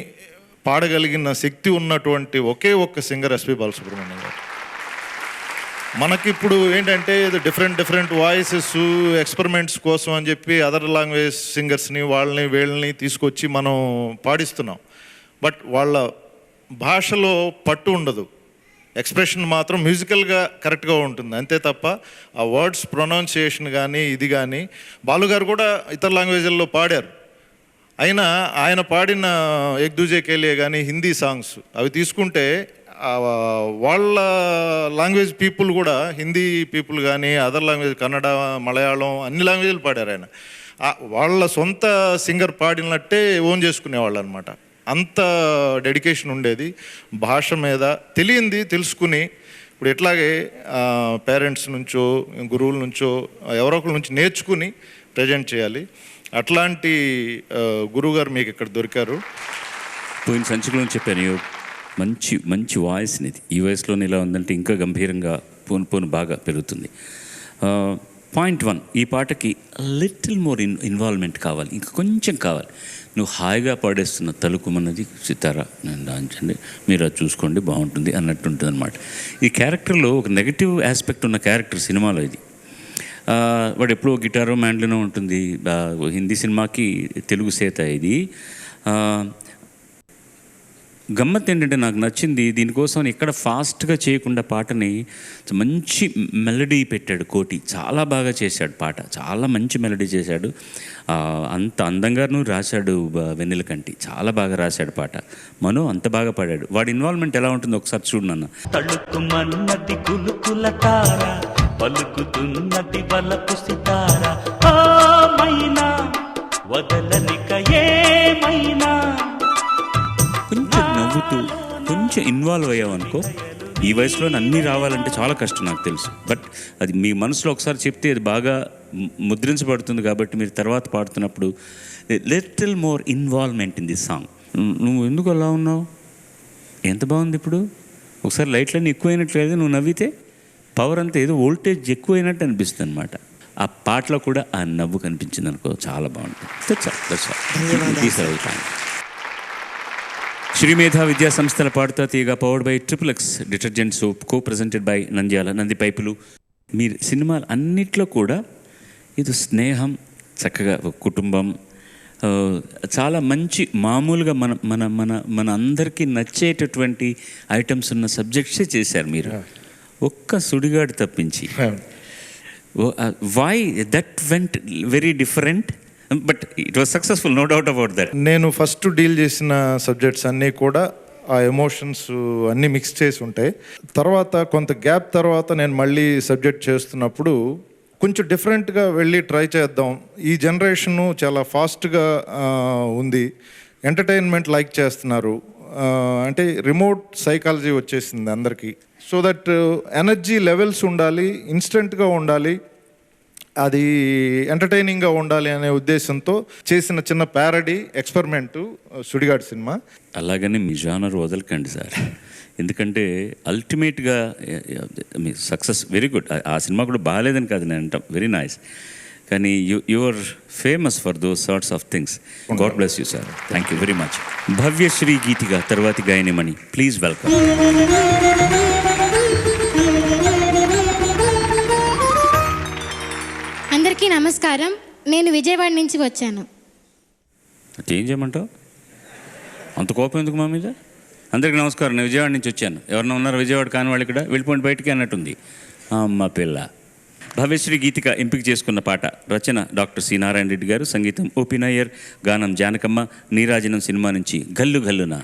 పాడగలిగిన శక్తి ఉన్నటువంటి ఒకే ఒక్క సింగర్ ఎస్పి బాలసుబ్రహ్మణ్యం గారు. మనకిప్పుడు ఏంటంటే డిఫరెంట్ వాయిసెస్ ఎక్స్పెరిమెంట్స్ కోసం అని చెప్పి అదర్ లాంగ్వేజ్ సింగర్స్ని వాళ్ళని వీళ్ళని తీసుకొచ్చి మనం పాడిస్తున్నాం. బట్ వాళ్ళ భాషలో పట్టు ఉండదు, ఎక్స్ప్రెషన్ మాత్రం మ్యూజికల్గా కరెక్ట్గా ఉంటుంది అంతే తప్ప ఆ వర్డ్స్ ప్రొనౌన్సియేషన్ కానీ ఇది కానీ. బాలుగారు కూడా ఇతర లాంగ్వేజ్ల్లో పాడారు, అయినా ఆయన పాడిన ఏక్ దూజే కేలియే కానీ హిందీ సాంగ్స్ అవి తీసుకుంటే వాళ్ళ లాంగ్వేజ్ పీపుల్ కూడా, హిందీ పీపుల్ కానీ అదర్ లాంగ్వేజ్ కన్నడ మలయాళం అన్ని లాంగ్వేజ్లు పాడారు ఆయన. వాళ్ళ సొంత సింగర్ పాడినట్టే ఓన్ చేసుకునేవాళ్ళు అనమాట. అంత డెడికేషన్ ఉండేది భాష మీద. తెలుసుకుని ఇప్పుడు ఎట్లాగే పేరెంట్స్ నుంచో గురువుల నుంచో ఎవరో ఒకరి నుంచి నేర్చుకుని ప్రజెంట్ చేయాలి. అట్లాంటి గురువుగారు మీకు ఇక్కడ దొరికారు. పోయిన సంచికలో చెప్పాను, మంచి వాయిస్ ఇది. ఈ వయసులోనే ఇలా ఉందంటే ఇంకా గంభీరంగా పోను బాగా పెరుగుతుంది. పాయింట్ 1, ఈ పాటకి లిటిల్ మోర్ ఇన్వాల్వ్మెంట్ కావాలి, ఇంకా కొంచెం కావాలి. నువ్వు హాయిగా పాడేస్తున్న తలుకుమన్నది సితారా నేను దాంచండి, మీరు అది చూసుకోండి బాగుంటుంది అన్నట్టు ఉంటుంది అనమాట. ఈ క్యారెక్టర్లో ఒక నెగటివ్ ఆస్పెక్ట్ ఉన్న క్యారెక్టర్ సినిమాలో ఇది. వాడు ఎప్పుడో గిటారో మ్యాండ్లినో ఉంటుంది. హిందీ సినిమాకి తెలుగు సేత ఇది. గమ్మత్ ఏంటంటే నాకు నచ్చింది, దీనికోసం ఎక్కడ ఫాస్ట్గా చేయకుండా పాటని మంచి మెలడీ పెట్టాడు కోటి. చాలా బాగా చేశాడు పాట, చాలా మంచి మెలడీ చేశాడు. అంత అందంగాను రాశాడు వెన్నెల కంటి, చాలా బాగా రాశాడు పాట. మనో అంత బాగా పాడాడు. వాడి ఇన్వాల్వ్మెంట్ ఎలా ఉంటుందో ఒకసారి చూడు నాన్న. తళుకుమన్నది కులుకుల తార, పలుకుతున్నది వలపు సితార ఓ మైనా వదలనిక ఏమైనా. కొంచెం నవ్వుతూ కొంచెం ఇన్వాల్వ్ అయ్యావనుకో, ఈ వయసులో అన్నీ రావాలంటే చాలా కష్టం నాకు తెలుసు. బట్ అది మీ మనసులో ఒకసారి చెప్తే అది బాగా ముద్రించబడుతుంది. కాబట్టి మీరు తర్వాత పాడుతున్నప్పుడు little more involvement in this song. నువ్వు ఎందుకు అలా ఉన్నావు? ఎంత బాగుంది ఇప్పుడు. ఒకసారి లైట్లన్నీ ఎక్కువైనట్లేదు, నువ్వు నవ్వితే పవర్ అంతా ఏదో వోల్టేజ్ ఎక్కువైనట్టు అనిపిస్తుంది అనమాట. ఆ పాటలో కూడా ఆ నవ్వు కనిపించింది అనుకో, చాలా బాగుంటుంది. శ్రీమేధ విద్యా సంస్థల Padutha Theeyaga powered by XXX detergent soap, co presented by Nandyal, Nandi పైపులు. మీరు సినిమాలు అన్నిట్లో కూడా ఇది స్నేహం, చక్కగా కుటుంబం, చాలా మంచి మామూలుగా మన మన మన మన అందరికీ నచ్చేటటువంటి ఐటమ్స్ ఉన్న సబ్జెక్ట్సే చేశారు మీరు, ఒక్క సుడిగాడు తప్పించి. Why that went very different, but it was successful, no doubt about that. నేను ఫస్ట్ డీల్ చేసిన సబ్జెక్ట్స్ అన్నీ కూడా ఆ ఎమోషన్స్ అన్నీ మిక్స్ చేసి ఉంటాయి. తర్వాత కొంత గ్యాప్ తర్వాత నేను మళ్ళీ సబ్జెక్ట్ చేస్తున్నప్పుడు కొంచెం డిఫరెంట్గా వెళ్ళి ట్రై చేద్దాం. ఈ జనరేషను చాలా ఫాస్ట్గా ఉంది, ఎంటర్టైన్మెంట్ లైక్ చేస్తున్నారు, అంటే రిమోట్ సైకాలజీ వచ్చేసింది అందరికీ. సో దట్ ఎనర్జీ లెవెల్స్ ఉండాలి, ఇన్స్టెంట్గా ఉండాలి, అది ఎంటర్టైనింగ్గా ఉండాలి అనే ఉద్దేశంతో చేసిన చిన్న ప్యారడీ ఎక్స్పెరిమెంటు సుడిగాడు సినిమా. అలాగని మీ జానర్ వదలకండి సార్, ఎందుకంటే అల్టిమేట్గా మీ సక్సెస్ వెరీ గుడ్. ఆ సినిమా కూడా బాగాలేదని కాదు నేను అంటాం, వెరీ నైస్. కానీ you are famous for those sorts of things. God bless you sir, thank you very much. Bhavyasri గీతిగా తర్వాతి గాయనిమణి, ప్లీజ్ వెల్కమ్. అందరికీ నమస్కారం. నేను విజయవాడ నుంచి వచ్చాను. ఏం చేయమంటావు, అంత కోపం ఎందుకు మా మీద? అందరికీ నమస్కారం, నేను విజయవాడ నుంచి వచ్చాను. ఎవరన్నా ఉన్నారు విజయవాడ కాని వాళ్ళు ఇక్కడ? వెళ్ళిపోండి బయటికి అన్నట్టుంది అమ్మ పిల్ల. భవ్యశ్రీ గీతిక ఎంపిక చేసుకున్న పాట రచన డాక్టర్ సి నారాయణ రెడ్డి గారు, సంగీతం ఓపి నాయర్, గానం జానకమ్మ, నీరాజనం సినిమా నుంచి గల్లు గల్లున.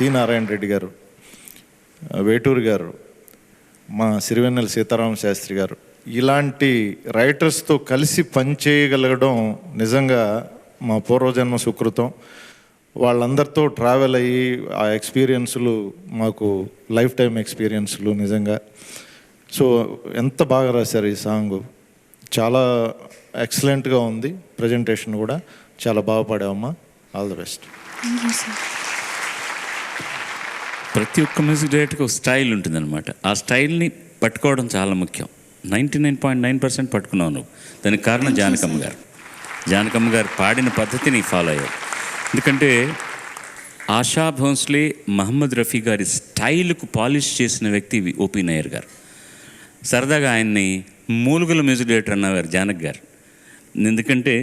సి నారాయణ రెడ్డి గారు, వేటూరు గారు, మా సిరివెన్నెల సీతారామ శాస్త్రి గారు, ఇలాంటి రైటర్స్తో కలిసి పనిచేయగలగడం నిజంగా మా పూర్వజన్మ సుకృతం. వాళ్ళందరితో ట్రావెల్ అయ్యి ఆ ఎక్స్పీరియన్స్లు మాకు లైఫ్ టైం ఎక్స్పీరియన్స్లు నిజంగా. సో ఎంత బాగా రాశారు ఈ సాంగ్, చాలా ఎక్సలెంట్గా ఉంది. ప్రజెంటేషన్ కూడా చాలా బాగా పాడావమ్మా. All the best. ప్రతి ఒక్క మ్యూజిక్ డైరెక్టర్కి ఒక స్టైల్ ఉంటుందన్నమాట. ఆ స్టైల్ని పట్టుకోవడం చాలా ముఖ్యం. 99.9% పట్టుకున్నావు నువ్వు. దానికి కారణం జానకమ్మ గారు. జానకమ్మ గారు పాడిన పద్ధతిని ఫాలో అయ్యారు. ఎందుకంటే ఆశా భోంస్లే, మహమ్మద్ రఫీ గారి స్టైల్కు పాలిష్ చేసిన వ్యక్తి ఓపీ నాయర్ గారు. సరదాగా ఆయన్ని మూలుగుల మ్యూజిక్ డైరెక్టర్ అన్నవారు జానక్ గారు. ఎందుకంటే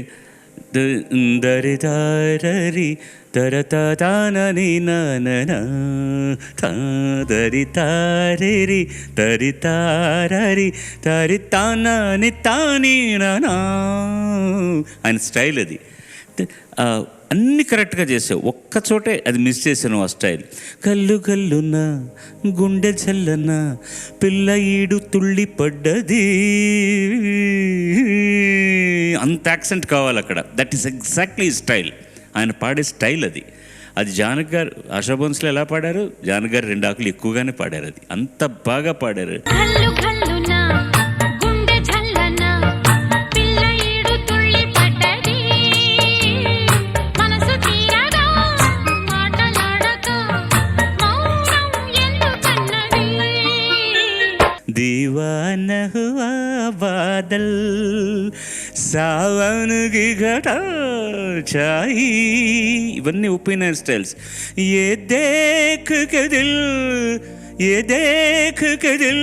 దరిదారి తరతానని దరి తారి తరి తారి తరి తానని తాని ఆయన స్టైల్ అది. అన్నీ కరెక్ట్గా చేసావు, ఒక్కచోటే అది మిస్ చేసాను ఆ స్టైల్. కల్లు కల్లున గుండె చల్లన పిల్ల ఈడు తుళ్ళి పడ్డది, అంత యాక్సెంట్ కావాలి అక్కడ. That is exactly style. ఆయన పాడే స్టైల్ అది. అది జానక్ గారు ఆశా భోంస్లే ఎలా పాడారు, జానక్ గారు 2 ఆకులు ఎక్కువగానే పాడారు. అది అంత బాగా పాడారు. दीवान हुआ बादल सावन की घटा छाई, इवన్నీ ओपिनियन स्टाइल्स. ये देख के दिल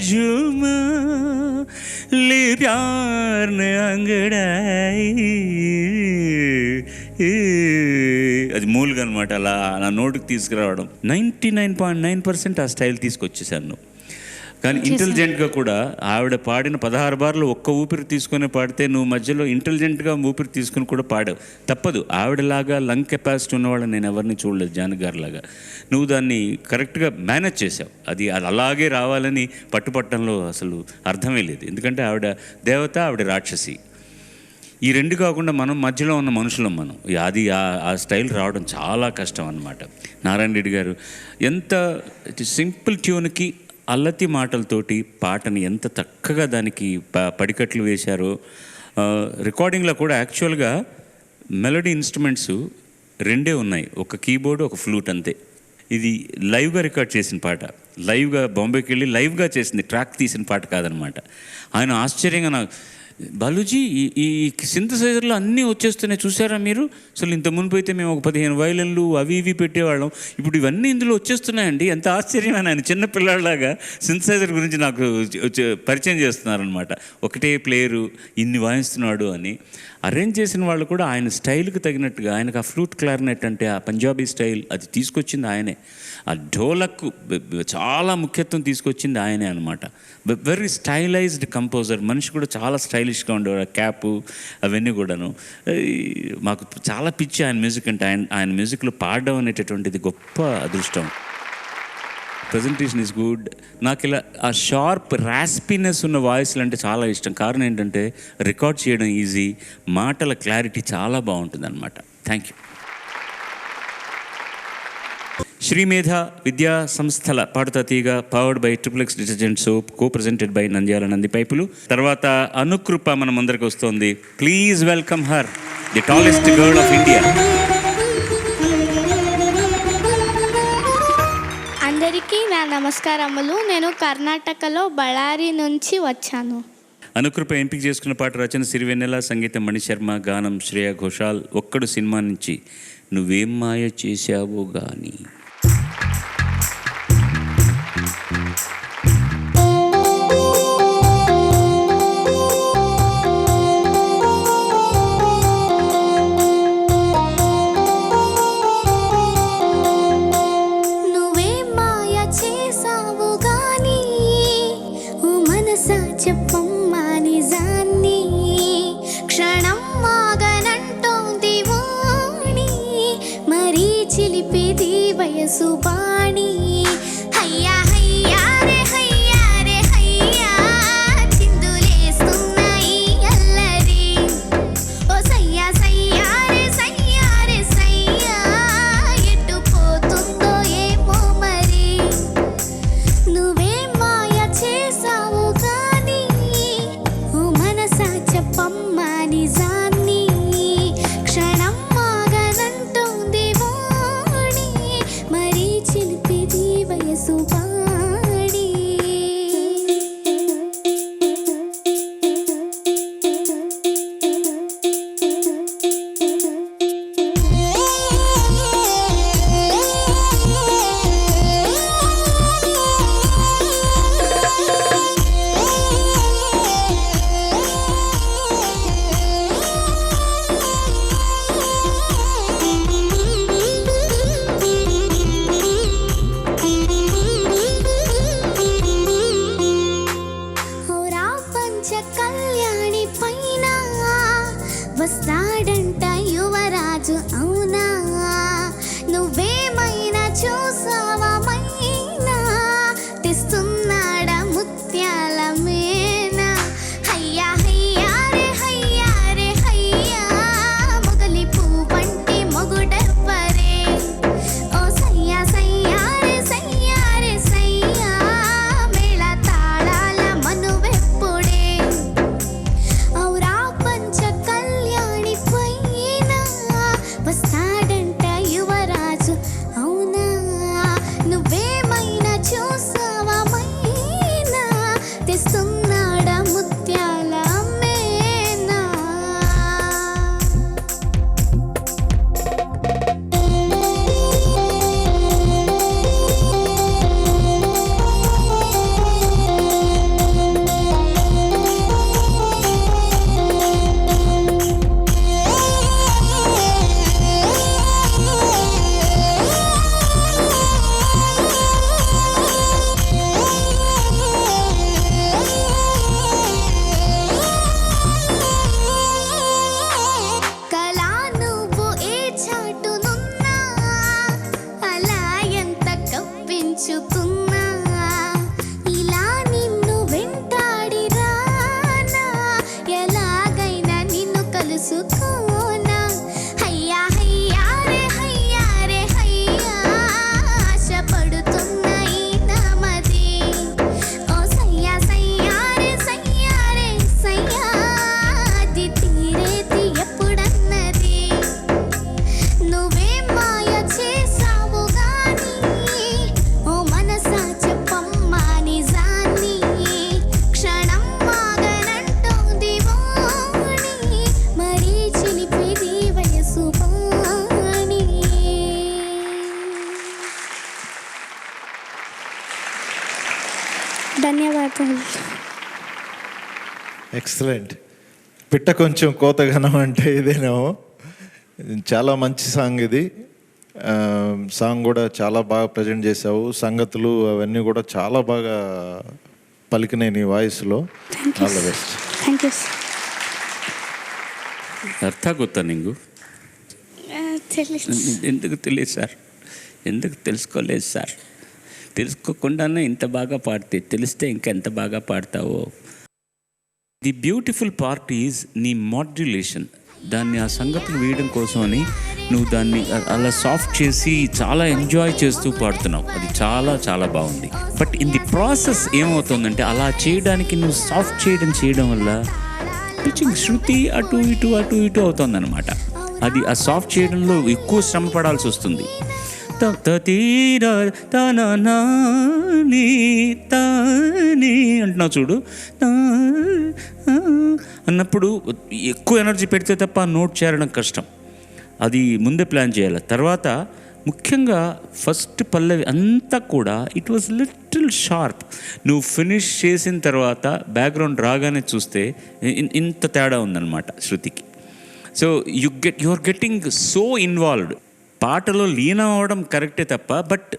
झूमा ले प्यार ने अंगड़ाई. అది మూలుగా అనమాట. అలా నా నోటికి తీసుకురావడం 99.9% ఆ స్టైల్ తీసుకొచ్చేసాను. కానీ ఇంటెలిజెంట్గా కూడా ఆవిడ పాడిన 16 బార్లు ఒక్క ఊపిరి తీసుకునే పాడితే నువ్వు మధ్యలో ఇంటెలిజెంట్గా ఊపిరి తీసుకుని కూడా పాడావు. తప్పదు, ఆవిడలాగా లంగ్ కెపాసిటీ ఉన్నవాళ్ళని నేను ఎవరిని చూడలేదు జానక్ గారిలాగా. నువ్వు దాన్ని కరెక్ట్గా మేనేజ్ చేసావు. అది అలాగే రావాలని పట్టుపట్టడంలో అసలు అర్థమే లేదు. ఎందుకంటే ఆవిడ దేవత, ఆవిడ రాక్షసి. ఈ 2 కాకుండా మనం మధ్యలో ఉన్న మనుషులం మనం. అది ఆ స్టైల్ రావడం చాలా కష్టం అన్నమాట. నారాయణ రెడ్డి గారు ఎంత సింపుల్ ట్యూన్కి అల్లతి మాటలతోటి పాటని ఎంత చక్కగా దానికి పడికట్లు వేశారో. రికార్డింగ్లో కూడా యాక్చువల్గా మెలోడీ ఇన్స్ట్రుమెంట్స్ 2 ఉన్నాయి, ఒక కీబోర్డు, ఒక ఫ్లూట్, అంతే. ఇది లైవ్గా రికార్డ్ చేసిన పాట, లైవ్గా బాంబేకి వెళ్ళి లైవ్గా చేసింది, ట్రాక్ తీసిన పాట కాదనమాట. ఆయన ఆశ్చర్యంగా నాకు, బాలూజీ ఈ సింథసైజర్లో అన్నీ వచ్చేస్తున్నాయి చూసారా మీరు, అసలు ఇంత మునుపు అయితే మేము ఒక 15 వయలిన్లు అవి ఇవి పెట్టేవాళ్ళం, ఇప్పుడు ఇవన్నీ ఇందులో వచ్చేస్తున్నాయండి, ఎంత ఆశ్చర్యం అని ఆయన చిన్న పిల్లాడిలాగా సింథసైజర్ గురించి నాకు పరిచయం చేస్తున్నారనమాట. ఒకటే ప్లేయరు ఇన్ని వాయిస్తున్నాడు అని. అరేంజ్ చేసిన వాళ్ళు కూడా ఆయన స్టైల్కి తగినట్టుగా, ఆయనకు ఆ ఫ్లూట్ క్లారినెట్ అంటే ఆ పంజాబీ స్టైల్ అది తీసుకొచ్చింది ఆయనే. ఆ ఢోలక్కు చాలా ముఖ్యత్వం తీసుకొచ్చింది ఆయనే అనమాట. Very stylised composer. మనిషి కూడా చాలా స్టైలిష్గా ఉండేవాడు. ఆ క్యాపు అవన్నీ కూడాను. మాకు చాలా పిచ్చి ఆయన మ్యూజిక్ అంటే. ఆయన మ్యూజిక్లో పాడడం అనేటటువంటిది గొప్ప అదృష్టం. Presentation is good. నాకు ఇలా ఆ షార్ప్ ర్యాస్పీనెస్ ఉన్న వాయిస్లు అంటే చాలా ఇష్టం. కారణం ఏంటంటే రికార్డ్ చేయడం ఈజీ, మాటల క్లారిటీ చాలా బాగుంటుంది అనమాట. Thank you. శ్రీమేధ విద్యా సంస్థల పాడుతా తీగ, powered by XXX detergent soap, co presented by Nandyal Nandi పైపులు. తర్వాత అనుకృప మన ముందరికి వస్తుంది. Please welcome her, the tallest girl of India. అందరికీ నా నమస్కారములు. నేను కర్ణాటకలో బళ్ళారి నుంచి వచ్చాను. అనుకృప ఎంపిక చేసుకున్న పాట రచన సిరివెన్నెల, సంగీతం మణిశర్మ, గానం శ్రేయా ఘోషాల్. ఒక్కడు సినిమా నుంచి నువ్వేం మాయ చేశావో గాని. చెప్పమ్మా నిజాన్ని, క్షణం ఆగనంటోంది వాణి, మరీ చిలిపేది వయసు తెస్తున్నాడా ముత్యాల మేనా. కళా నువ్వు ఏ చాటునున్నా, అలా ఎంత కప్పించుకున్నా, ఇలా నిన్ను వెంటాడి రానా, ఎలాగైనా నిన్ను కలుసుకోనా. హయ్యా హయ్యా రే హయ్యా రే హయ్యా, ఆశపడుతున్న ఈ నామది. ఓ సయ్యా సయ్యా రే సయ్యా, అది తీరేది ఎప్పుడన్నది. నువ్వే మాయ చేసావు గాని, ఓ మనసా చెప్పమ్మా నిజాన్ని. క్షణం మాగనంటోంది వాణి, మరీ చిలిపిది వయసు పాణి. ధన్యవాదాలు. ఎక్సలెంట్. పిట్ట కొంచెం కోతగనం అంటే ఇదేనేమో. చాలా మంచి సాంగ్ ఇది. సాంగ్ కూడా చాలా బాగా ప్రజెంట్ చేసావు. సంగతులు అవన్నీ కూడా చాలా బాగా పలికినాయి నీ వాయిస్లో. All the best. Thank you. ಅರ್ಥ ಗೊತ್ತಾ ನಿಂಗು? ఎందుకు తెలియదు సార్, ఎందుకు తెలుసుకోలేదు సార్. తెలుసుకోకుండానే ఇంత బాగా పాడితే తెలిస్తే ఇంకా ఎంత బాగా పాడతావో. ది బ్యూటిఫుల్ పార్ట్ ఈజ్ నీ మాడ్యులేషన్. దాన్ని ఆ సంగతులు వేయడం కోసమని నువ్వు దాన్ని అలా సాఫ్ట్ చేసి చాలా ఎంజాయ్ చేస్తూ పాడుతున్నావు. అది చాలా చాలా బాగుంది. బట్ ఇన్ ది ప్రాసెస్ ఏమవుతుందంటే అలా చేయడానికి నువ్వు సాఫ్ట్ చేయడం వల్ల పిచ్చింగ్ శృతి అటు ఇటు అవుతుందన్నమాట. అది ఆ సాఫ్ట్ చేయడంలో ఎక్కువ శ్రమ పడాల్సి వస్తుంది. అంటున్నావు చూడు, అన్నప్పుడు ఎక్కువ ఎనర్జీ పెడితే తప్ప నోట్ చేరడం కష్టం. అది ముందే ప్లాన్ చేయాలి. తర్వాత ముఖ్యంగా ఫస్ట్ పల్లవి అంతా కూడా ఇట్ వాజ్ లిటిల్ షార్ప్. నువ్వు ఫినిష్ చేసిన తర్వాత బ్యాక్గ్రౌండ్ రాగానే చూస్తే ఇంత తేడా ఉందన్నమాట శృతికి. So you are getting so involved. పాటలో లీనం అవ్వడం కరెక్టే తప్ప బట్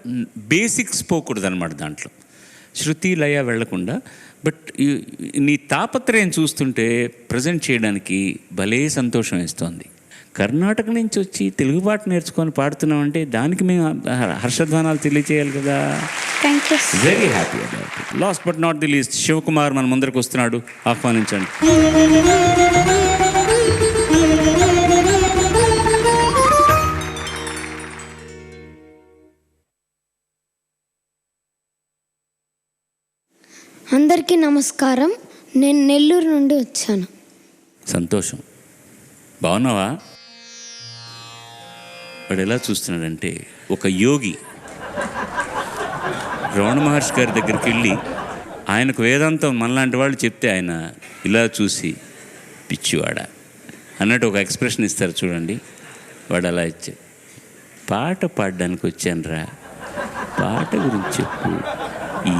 బేసిక్స్ పోకూడదు అనమాట దాంట్లో, శృతి లయ వెళ్లకుండా. బట్ నీ తాపత్రయం చూస్తుంటే ప్రజెంట్ చేయడానికి భలే సంతోషం వేస్తోంది. కర్ణాటక నుంచి వచ్చి తెలుగు పాట నేర్చుకొని పాడుతున్నామంటే దానికి మేము హర్షధ్వానాలు తెలియచేయాలి కదా. Very happy about it. Last but not the least, Shivakumar మన ముందరికి వస్తున్నాడు, ఆహ్వానించండి. అందరికీ నమస్కారం. నేను నెల్లూరు నుండి వచ్చాను. సంతోషం. బాగున్నావా? వాడు ఎలా చూస్తున్నాడంటే ఒక యోగి రమణ మహర్షి గారి దగ్గరికి వెళ్ళి ఆయనకు వేదాంతం మనలాంటి వాళ్ళు చెప్తే ఆయన ఇలా చూసి పిచ్చివాడ అన్నట్టు ఒక ఎక్స్ప్రెషన్ ఇస్తారు చూడండి. వాడు అలా ఇచ్చే పాట పాడడానికి వచ్చానురా, పాట గురించి చెప్పు,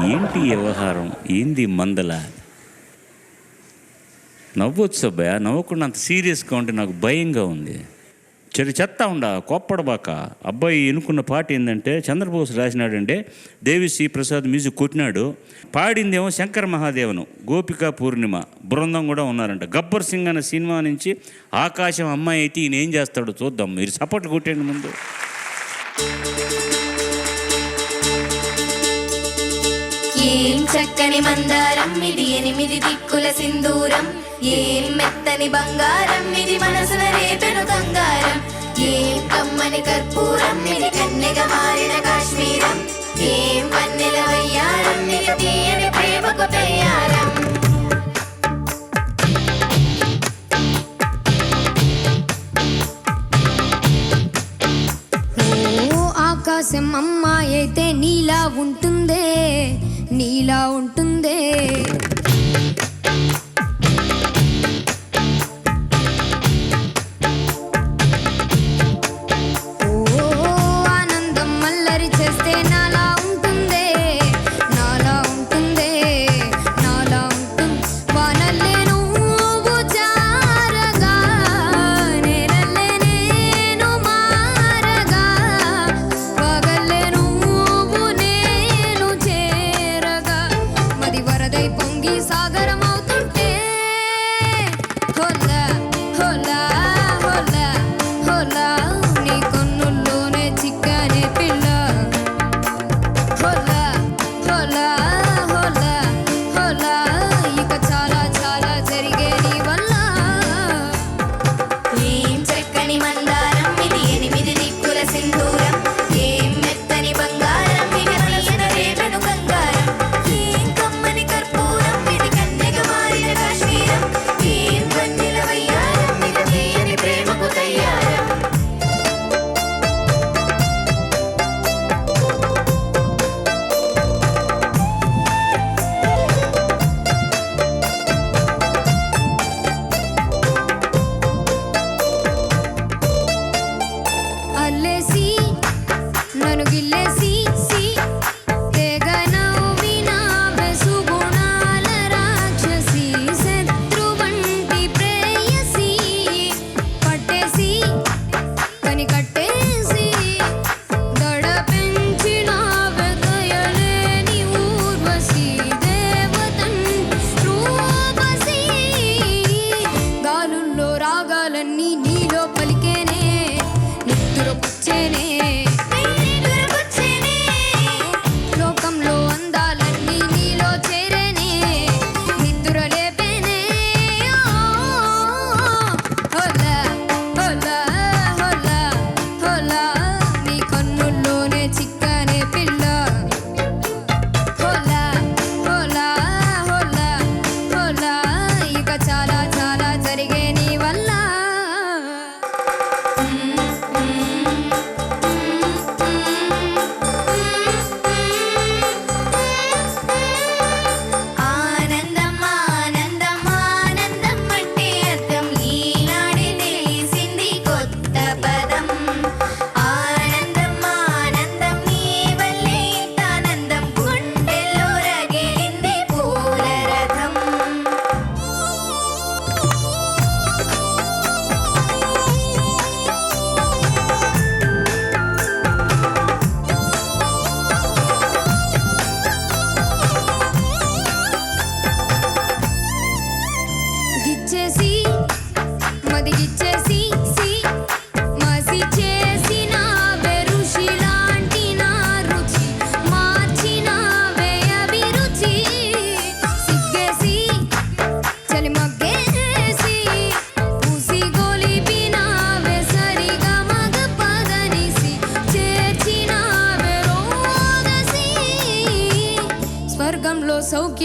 ఏంటి వ్యవహారం, ఏంది మందల. నవ్వచ్చు అబ్బాయి, నవ్వకుండా అంత సీరియస్గా ఉంటే నాకు భయంగా ఉంది. చెత్తా ఉండా, కోప్పడబాక. అబ్బాయి ఎన్నుకున్న పాట ఏంటంటే చంద్రబోస్ రాసినాడంటే దేవిశ్రీ ప్రసాద్ మ్యూజిక్ కొట్టినాడు. పాడిందేమో శంకర మహాదేవను, గోపికా పూర్ణిమ బృందం కూడా ఉన్నారంట. గబ్బర్ సింగ్ అనే సినిమా నుంచి ఆకాశం అమ్మాయి అయితే ఈయన ఏం చేస్తాడో చూద్దాం. మీరు సపోర్ట్లు కొట్టండి ముందు. ఏం చక్కని మందారం ఇది, 8 దిక్కుల సింధూరం. ఏం మెత్తని బంగారం ఇది, మనసున రేపెను కంగారం. ఏం కమ్మని కర్పూరం ఇది, కన్నెగా మారిన కాశ్మీరం. ఏం వన్నెల వయ్యారం ఇది, తీయని ప్రేమకు తయారం. ఆకాశం అమ్మాయి అయితే నీలా ఉంటుందే, నీలా ఉంటుందే.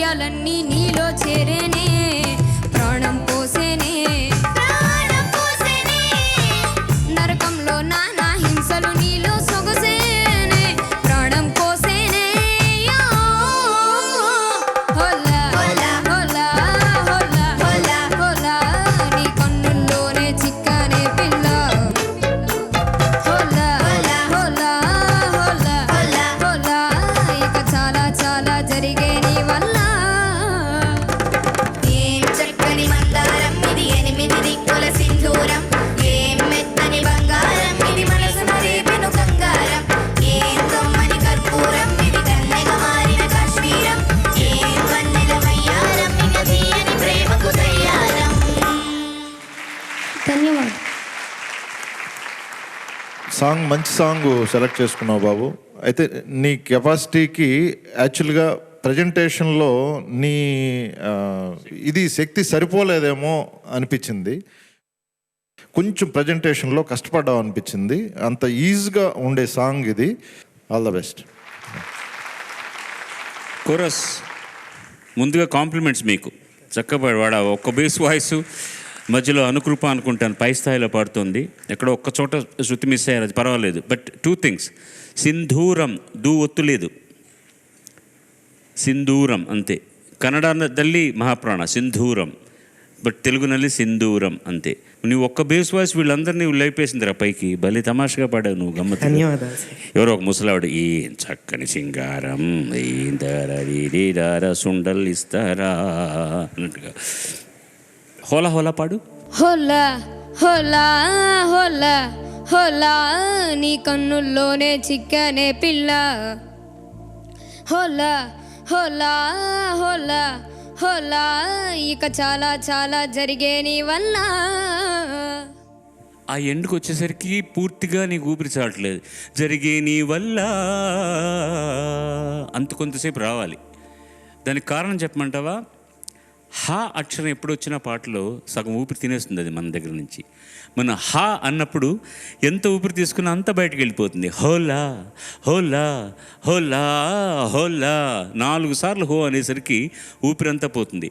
భాగ్యాలన్నీ నీలో చేరేనే ప్రాణం పోసేనే నరకంలో నానా హింసలు నీలో సొగసేనే ప్రాణం పోసేనే హోలా హోలా హోలా హోలా హోలా హోలా నీ కన్నుల్లోనే చిక్కనే పిల్ల హోలా హోలా హోలా హోలా హోలా హోలా ఇక చాలా చాలా జరిగే నీ వల్ల ఏం చక్కని మందారం ఇది 8 దిక్కుల సింధూరం ఏం మెత్తని బంగారం ఇది మనసున రేపెను కంగారం ఏం కమ్మని కర్పూరం ఇది కన్నెగా మారిన కాశ్మీరం ఏం వన్నెల వయ్యారం ఇక తీయని ప్రేమకు తయ్యారం. ధన్యవాదాలు. సాంగ్ మంచి సాంగ్ సెలెక్ట్ చేసుకున్నావు బాబు. అయితే నీ కెపాసిటీకి యాక్చువల్గా ప్రజెంటేషన్లో నీ ఇది శక్తి సరిపోలేదేమో అనిపించింది. కొంచెం ప్రజెంటేషన్లో కష్టపడ్డావు అనిపించింది. అంత ఈజీగా ఉండే సాంగ్ ఇది. All the best. కోరస్ ముందుగా కాంప్లిమెంట్స్ మీకు. చక్కగా వాడ ఒక్క బేస్ వాయిస్ మధ్యలో అనుకృప అనుకుంటాను పై స్థాయిలో పాడుతుంది. ఎక్కడో ఒక్క చోట శృతి మిస్ అయ్యారు, అది పర్వాలేదు. బట్ 2 థింగ్స్, సింధూరం దూ ఒత్తు లేదు, సింధూరం ಅಂತೆ. ಕನ್ನಡದಲ್ಲಿ ಮಹಾಪ್ರಾಣ సింధూరం, బట్ తెలుగుನಲ್ಲಿ సింధూరం అంతే. నువ్వు ఒక్క బేస్ వాయిస్ వీళ్ళందరినీ లేపేసిందిరా పైకి. భలే తమాషగా పాడావు నువ్వు, గమ్మత్తు. ధన్యవాదాలు సార్. ఎవరో ఒక ముసలావిడ ఏం చక్కని సింగారం ఏందారా సుండల్ ఇస్తారా అన్నట్టుగా. హోలా హోలా పాడు. హోలా హోలా హోలా హోలా నీ కన్నుల్లోనే చిక్కనే పిల్ల హోలా హోలా హోలా హోలా ఇక చాలా చాలా జరిగే నీ వల్ల. ఆ ఎండ్కి వచ్చేసరికి పూర్తిగా నీకు ఊపిరి చాటలేదు. జరిగే నీ వల్ల అంత కొంతసేపు రావాలి. దానికి కారణం చెప్పమంటావా? హా అక్షరం ఎప్పుడు వచ్చిన పాటలో సగం ఊపిరి తినేస్తుంది అది మన దగ్గర నుంచి. మన హా అన్నప్పుడు ఎంత ఊపిరి తీసుకున్నా అంత బయటకు వెళ్ళిపోతుంది. హోలా హోలా హోలా హోలా 4 సార్లు హో అనేసరికి ఊపిరి అంతా పోతుంది.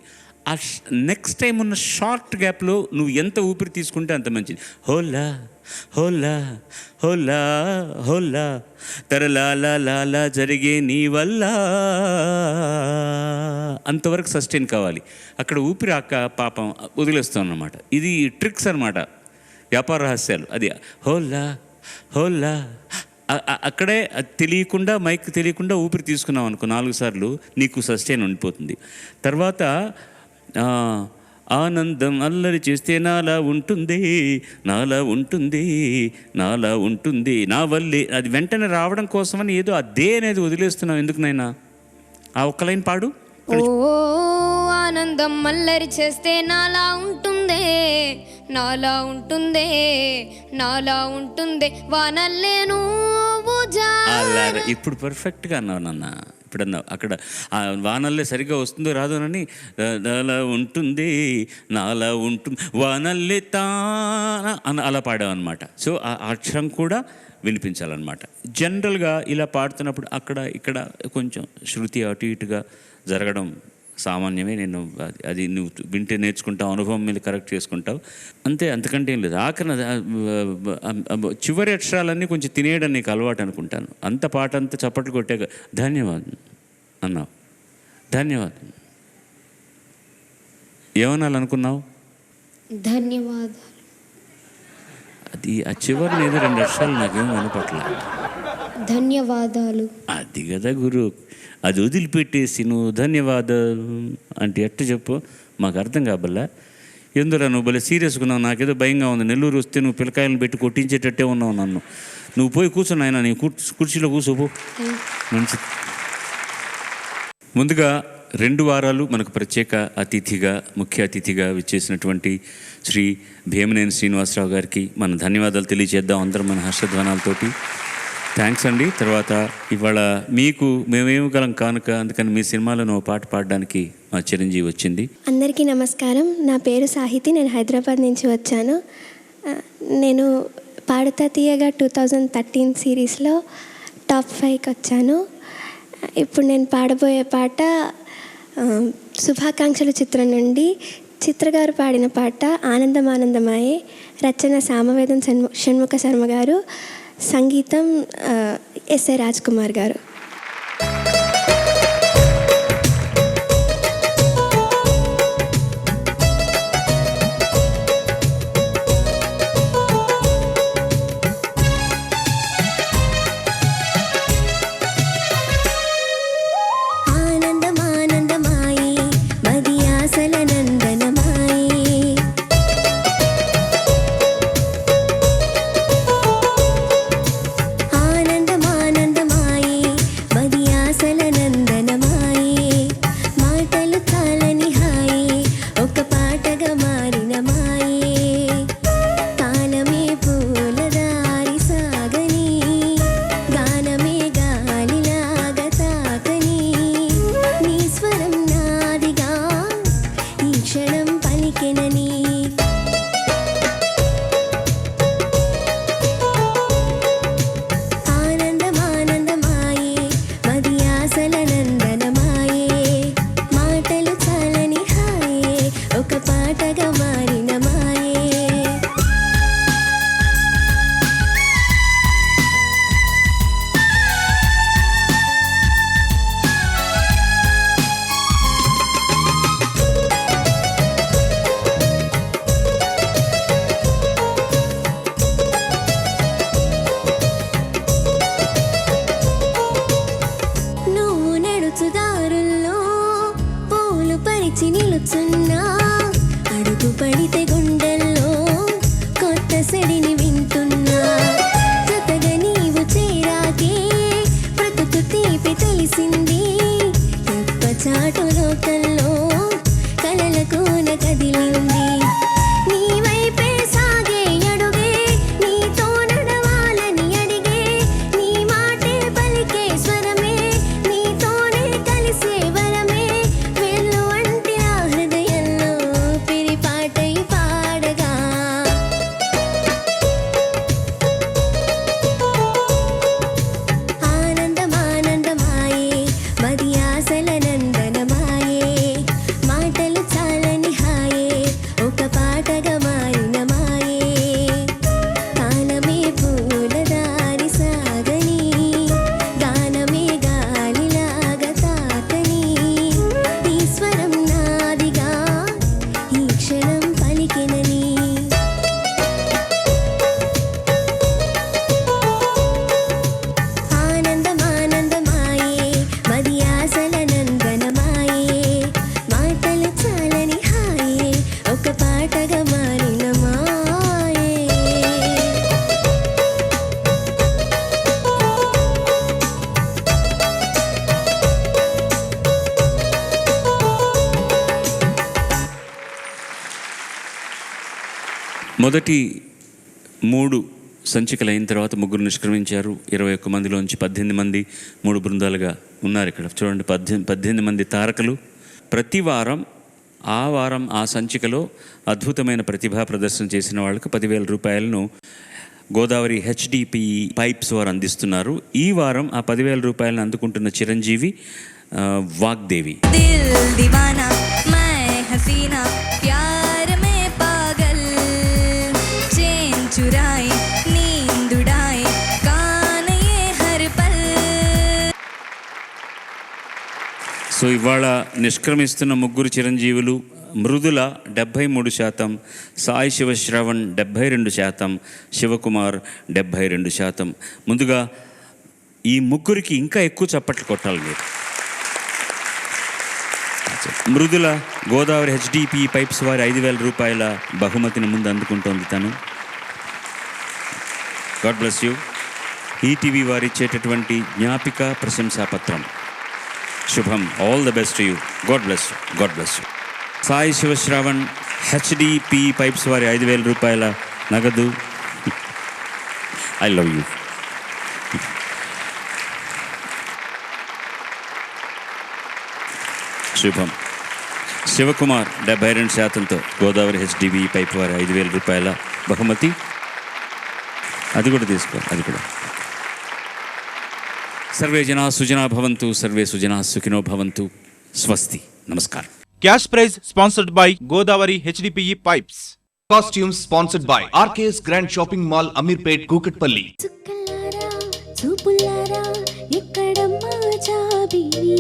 ఆ నెక్స్ట్ టైం ఉన్న షార్ట్ గ్యాప్లో నువ్వు ఎంత ఊపిరి తీసుకుంటే అంత మంచిది. హోలా హోలా హోలా హోలా తరలాలా జరిగే నీ వల్ల అంతవరకు సస్టైన్ కావాలి. అక్కడ ఊపిరి పాపం వదిలేస్తాం అన్నమాట. ఇది ట్రిక్స్ అన్నమాట, వ్యాపార రహస్యాలు. అది హోలా హోలా అక్కడే తెలియకుండా మైక్ తెలియకుండా ఊపిరి తీసుకున్నావు అనుకో 4 సార్లు, నీకు సస్టైన్ ఉండిపోతుంది. తర్వాత ఆనందం అల్లరి చేస్తే నాలా ఉంటుంది నాలా ఉంటుంది నాలా ఉంటుంది నా వల్లే. అది వెంటనే రావడం కోసమని ఏదో అదే అనేది వదిలేస్తున్నావు. ఎందుకు నైనా ఆ ఒక్క లైన్ పాడు. ఓ ఆనందం అల్లరి చేస్తే నాలా ఉంటుందే నాలా ఉంటుందే నాలా ఉంటుందే వానల్లే నువ్వు అలా ఇప్పుడు పర్ఫెక్ట్గా అన్నావు నాన్న. ఇప్పుడు అన్నావు అక్కడ ఆ వానల్లే సరిగ్గా వస్తుందో రాదోనని నాలా ఉంటుంది నాలా ఉంటుంది వానల్లే తాన అని అలా పాడావు అనమాట. సో ఆ అక్షరం కూడా వినిపించాలన్నమాట. జనరల్గా ఇలా పాడుతున్నప్పుడు అక్కడ ఇక్కడ కొంచెం శృతి అటు ఇటుగా జరగడం సామాన్యమే. నేను అది నువ్వు వింటే నేర్చుకుంటావు, అనుభవం మీద కరెక్ట్ చేసుకుంటావు అంతే, అంతకంటే ఏం లేదు. ఆఖరణ చివరి అక్షరాలన్నీ కొంచెం తినేయడం నీకు అలవాటు అనుకుంటాను. అంత పాట అంతా చప్పట్లు కొట్టాక ధన్యవాదం అన్నావు. ధన్యవాదం ఏమనాలనుకున్నావు? ధన్యవాదాలు. అది ఆ చివరి ఏదో 2 అక్షరాలు నాకేం వినపట్ల. ధన్యవాదాలు అది కదా గురు. అది వదిలిపెట్టేసి నువ్వు ధన్యవాదాలు అంటే ఎట్ట చెప్పు, మాకు అర్థం కాబల్లా. ఎందురా నువ్వు భలే సీరియస్గా ఉన్నావు, నాకేదో భయంగా ఉంది. నెల్లూరు వస్తే నువ్వు పిల్లకాయలను పెట్టి కొట్టించేటట్టే ఉన్నావు నన్ను. నువ్వు పోయి కూర్చుని ఆయన నీ కుర్చీలో కూర్చోపో. మంచిది. ముందుగా 2 వారాలు మనకు ప్రత్యేక అతిథిగా ముఖ్య అతిథిగా విచ్చేసినటువంటి శ్రీ భీమనేని శ్రీనివాసరావు గారికి మన ధన్యవాదాలు తెలియజేద్దాం అందరం మన హర్షధ్వానాలతోటి. థ్యాంక్స్ అండి. తర్వాత ఇవాళ మీకు మేమేమి గలం కానుక, అందుకని మీ సినిమాలో పాట పాడడానికి మా చిరంజీవి వచ్చింది. అందరికీ నమస్కారం. నా పేరు సాహితి. నేను హైదరాబాద్ నుంచి వచ్చాను. నేను పాడుతా తీయగా 2013 సిరీస్లో టాప్ 5కి వచ్చాను. ఇప్పుడు నేను పాడబోయే పాట శుభాకాంక్షలు చిత్రం నుండి చిత్ర గారు పాడిన పాట ఆనందమానందమాయే, రచన సామవేదం షణ్ముఖ శర్మ గారు, సంగీతం ఎస్ఐ రాజ్ కుమార్ గారు. నిలుచున్నా అడుగు పడితే గుండెల్లో కొత్త సెడిని వింటున్నా, జతగా నీవు చేరాకే ప్రకృతి తీపి తెలిసింది, చాటు లోకల్లో కలలకు కదిలింది, నీ వైపే సాగే అడుగే నీతో నడవాలని అడిగే, నీ మాటే పలికే స్వరమే నీతోనే కలిసే వరమే, వెళ్ళు అంటే ఆ హృదయంలో పిరిపాటై పాడగా, ఆనందమానందమాయే మది ఆశల నందనమాయే, మాటలు చాలని హాయే ఒక పాటగా మారిన మాయే, కాలమే పూలదారి సాగని, గానమే గాలిలాగా తాకని, ఈ స్వరం నాదిగా ఈ క్షణం పలికినని, ఆనందమానందమాయే మది ఆశల నందనమాయే, మాటలు చాలని హాయే ఒక పాటగా మారిన మాయే. మొదటి 3 సంచికలు అయిన తర్వాత 3 నిష్క్రమించారు. 21 మందిలోంచి 18 మంది 3 బృందాలుగా ఉన్నారు. ఇక్కడ చూడండి, 18 మంది తారకలు. ప్రతి వారం ఆ సంచికలో అద్భుతమైన ప్రతిభా ప్రదర్శన చేసిన వాళ్ళకి 10,000 రూపాయలను గోదావరి హెచ్డిపి పైప్స్ వారు అందిస్తున్నారు. ఈ వారం ఆ 10,000 రూపాయలను అందుకుంటున్న చిరంజీవి వాగ్దేవి. दिल दीवाना मैं हसीना प्यार में पागल, चैन चुराए नींद उड़ाए कान ये हर पल. సో ఇవాళ నిష్క్రమిస్తున్న 3 చిరంజీవులు: మృదుల 73%, సాయి శివశ్రవణ్ 72%, శివకుమార్ 72%. ముందుగా ఈ 3కి ఇంకా ఎక్కువ చప్పట్లు కొట్టాలి మీరు. మృదుల గోదావరి హెచ్డిపి పైప్స్ వారి 5,000 రూపాయల బహుమతిని ముందు అందుకుంటోంది తను. God bless you. ఈటీవీ వారు ఇచ్చేటటువంటి జ్ఞాపిక ప్రశంసాపత్రం. శుభం. All the best you. God bless you. God bless you. Sai Sivasravan HDP pipes వారి 5,000 రూపాయల నగదు. I love you. శుభం. శివకుమార్ 72%తో గోదావరి హెచ్డిబి పైప్ వారి 5,000 రూపాయల బహుమతి. అది కూడా తీసుకో. అది కూడా. సర్వే జనా సుజనా భవంతు, సర్వే సుజనా సుఖినో భవంతు. స్వస్తి. నమస్కారం. Cash prize sponsored by Godavari HDPE Pipes. Costumes sponsored by RKS Grand Shopping Mall, Amirpet, Kukatpalli. చుక్కలారా చూపులారా ఎక్కడమ్మా జాబిలి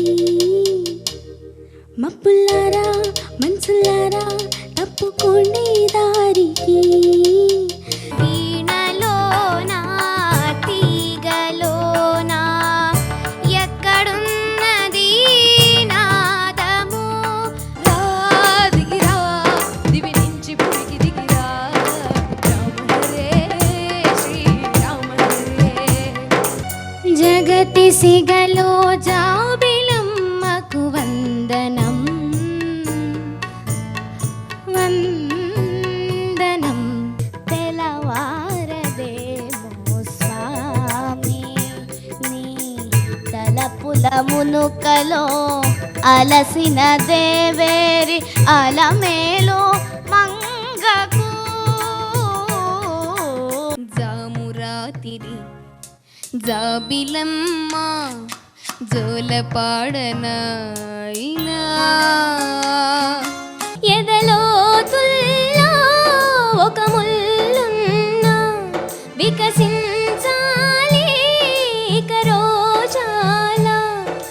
మబ్బులారా మనసులారా తప్పుకోండి దారికి వీణలోనా తీగలోనా ఎక్కడున్నది నాదము రా దిగిరా దివి నుంచి పుడికి దిగిరా రామ హరే శ్రీరామ హరే జగతి సిగలో జాబిలమ్మకు వందనం వందనం తెలవారదేమో స్వామి నీ తలపుల మునుకలో అలసిన దేవేరి అలమేలో మంగకు జామురాతిరి జాబిలమ్మ జోలపాడనాయినా ఎదలో తుల్లా ఒక ముల్లున్న వికసిన్